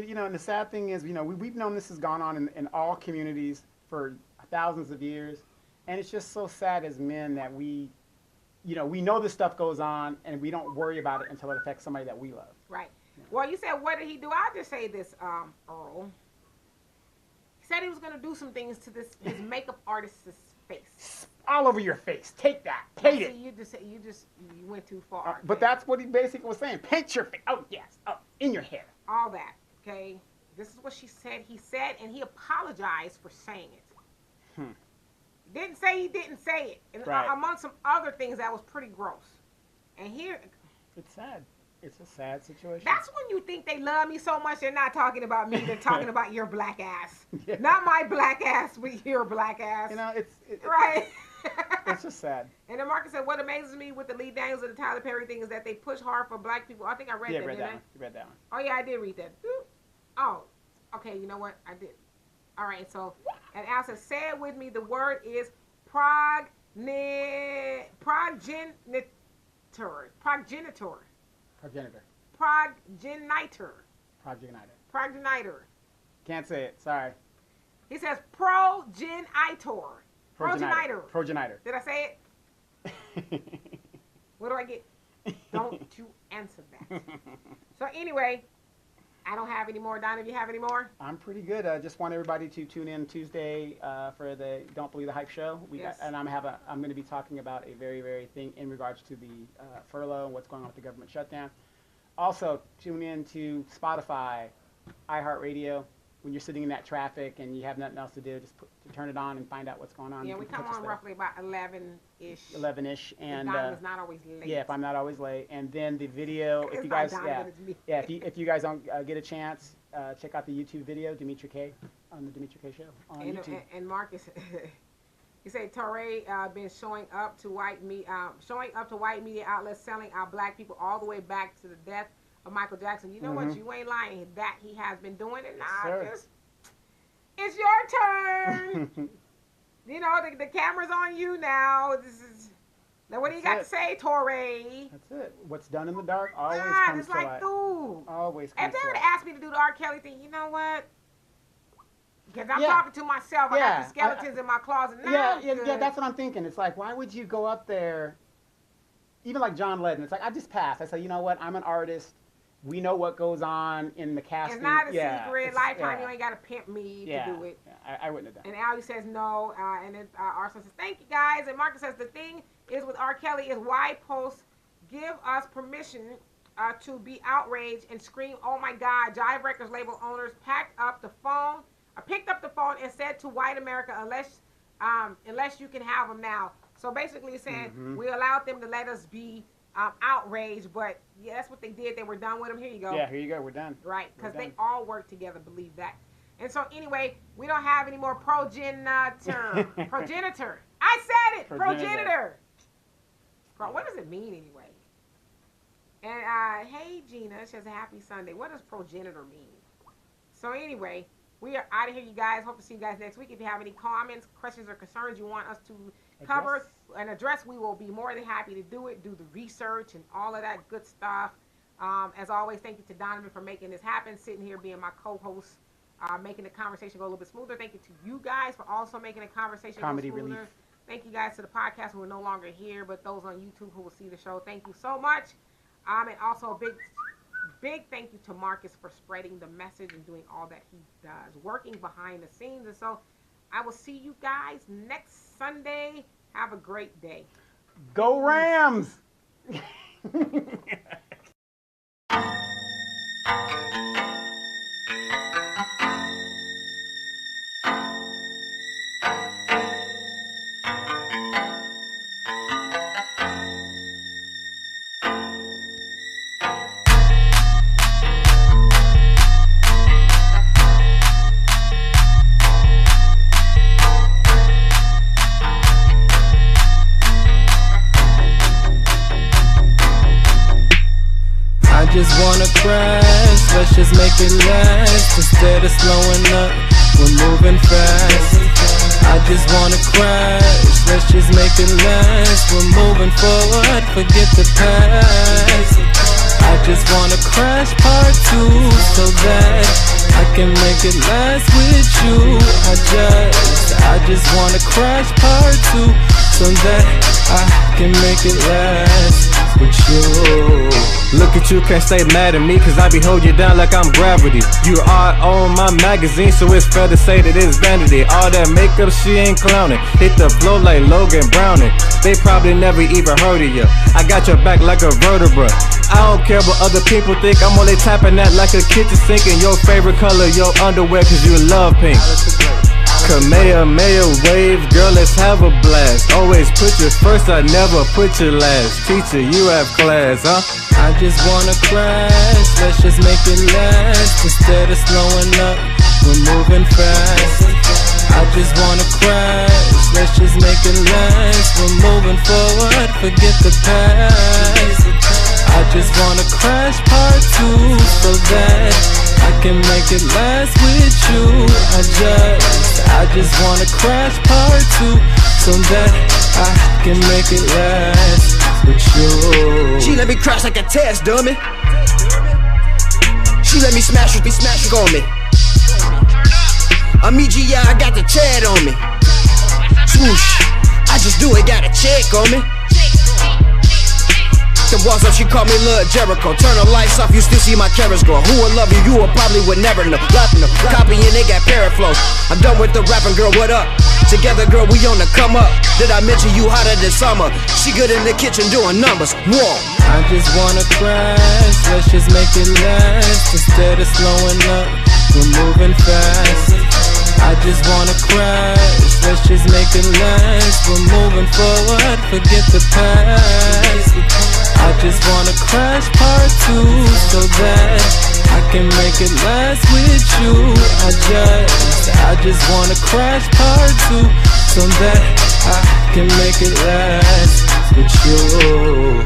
You know, and the sad thing is, you know, we've known this has gone on in all communities for thousands of years, and it's just so sad as men that we know this stuff goes on, and we don't worry about it until it affects somebody that we love. Right. Yeah. Well, you said, what did he do? I'll just say this, Earl. He said he was going to do some things to his makeup artist's face. All over your face. Take that. Paint it. You went too far. But that's what he basically was saying. Paint your face. Oh, yes. Oh, in your hair. All that. Okay. This is what she said. He said, and he apologized for saying it. Didn't say he didn't say it. And right. Among some other things that was pretty gross. And here... It's sad. It's a sad situation. That's when you think they love me so much, they're not talking about me. They're talking about your black ass. Yeah. Not my black ass, but your black ass. You know, right. It's just sad. And then Marcus said, what amazes me with the Lee Daniels and the Tyler Perry thing is that they push hard for black people. I think I read that, didn't I? You read that one. Oh, yeah, I did read that. Oh, okay, you know what? I did. All right, so, and Al says, say it with me. The word is progenitor. Progenitor. Can't say it. Sorry. He says progenitor. Progenitor. Did I say it? What do I get? Don't you answer that. So anyway, I don't have any more. Donna, do you have any more? I'm pretty good. I just want everybody to tune in Tuesday for the Don't Believe the Hype show. Yes. And I'm going to be talking about a very, very thing in regards to the furlough and what's going on with the government shutdown. Also, tune in to Spotify, iHeartRadio. When you're sitting in that traffic and you have nothing else to do, just turn it on and find out what's going on. Yeah, we come on roughly about 11-ish. 11-ish. And Donovan's not always late. Yeah, if I'm not always late. And then the video, if you guys, if you guys don't get a chance, check out the YouTube video, Demetri K, on the Demetri K Show on YouTube. And Marcus, he said Torre been showing up to white media outlets, selling our black people all the way back to the death of Michael Jackson. You know what? You ain't lying. That he has been doing it now. It's your turn. You know, the camera's on you now. Now what do you got to say, Torre? That's it. What's done in the dark always comes to light. Dude. Always comes if they to would light. have asked me to do the R. Kelly thing, you know what? Because I'm talking to myself. I got the skeletons in my closet. Yeah, that's what I'm thinking. It's like, why would you go up there? Even like John Lennon, it's like, I just passed. I say, you know what? I'm an artist. We know what goes on in the casting. It's not a secret. Lifetime, you ain't got to pimp me to do it. Yeah, I wouldn't have done it. And Ali says no. And then Arson says, thank you, guys. And Marcus says, the thing is with R. Kelly is why Post give us permission to be outraged and scream, oh, my God. Jive Records label owners picked up the phone and said to white America, unless you can have them now. So basically saying we allowed them to let us be outraged, but yeah, that's what they did. They were done with him. Here you go. Yeah, here you go. We're done. Right, because they all work together. Believe that. And so anyway, we don't have any more progenitor. Progenitor. I said it. Progenitor. What does it mean anyway? And hey, Gina, she says a happy Sunday. What does progenitor mean? So anyway, we are out of here, you guys. Hope to see you guys next week. If you have any comments, questions, or concerns you want us to cover and address, we will be more than happy to do it, do the research and all of that good stuff. As always, thank you to Donovan for making this happen, sitting here being my co-host, making the conversation go a little bit smoother. Thank you to you guys for also making the conversation go smoother. Relief. Thank you guys to the podcast who are no longer here, but those on YouTube who will see the show. Thank you so much. And also a big thank you to Marcus for spreading the message and doing all that he does, working behind the scenes. And so I will see you guys next Sunday. Have a great day. Go Rams! Just wanna crash, let's just make it last. Instead of slowing up, we're moving fast. I just wanna crash, let's just make it last. We're moving forward, forget the past. I just wanna crash part 2 so that I can make it last with you. I just wanna crash part 2 so that I can make it last with you. Look at you, can't stay mad at me, cause I be hold you down like I'm gravity. You are on my magazine, so it's fair to say that it's vanity. All that makeup, she ain't clowning. Hit the flow like Logan Browning. They probably never even heard of you. I got your back like a vertebra. I don't care what other people think, I'm only tapping that like a kitchen sink. And your favorite color, your underwear, cause you love pink. Kamehameha wave, girl, let's have a blast. Always put you first, I never put you last. Teacher, you have class, huh? I just wanna crash, let's just make it last. Instead of slowing up, we're moving fast. I just wanna crash, let's just make it last. We're moving forward, forget the past. I just wanna crash part 2 so that I can make it last with you. I just wanna crash part 2 so that I can make it last with you. She let me crash like a test dummy. She let me smash on me. I'm EG, yeah, I got the Chad on me. Swoosh, I just do it, got a check on me. The walls up, she called me Lil Jericho. Turn the lights off, you still see my carrots grow. Who would love you, you would probably would never know. Laughing them, copying, they got parrot flows. I'm done with the rapping, girl, what up? Together, girl, we on the come up. Did I mention you hotter than summer? She good in the kitchen doing numbers, whoa. I just wanna crash, let's just make it last. Instead of slowing up, we're moving fast. I just wanna crash, let's just make it last. We're moving forward, forget the past. I just wanna crash part 2 so that I can make it last with you. I just wanna crash part 2 so that I can make it last with you.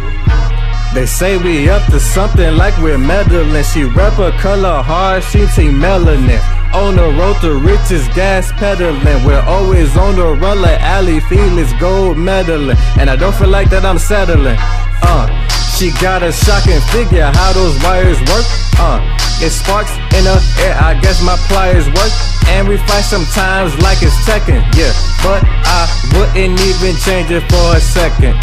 They say we up to something like we're meddling. She rep her color hard, she team melanin. On the road to riches, gas pedaling. We're always on the run like Ali Felix, gold medaling. And I don't feel like that I'm settling. She got a shocking figure, how those wires work. It sparks in the air, I guess my pliers work. And we fight sometimes like it's Tekken, yeah. But I wouldn't even change it for a second.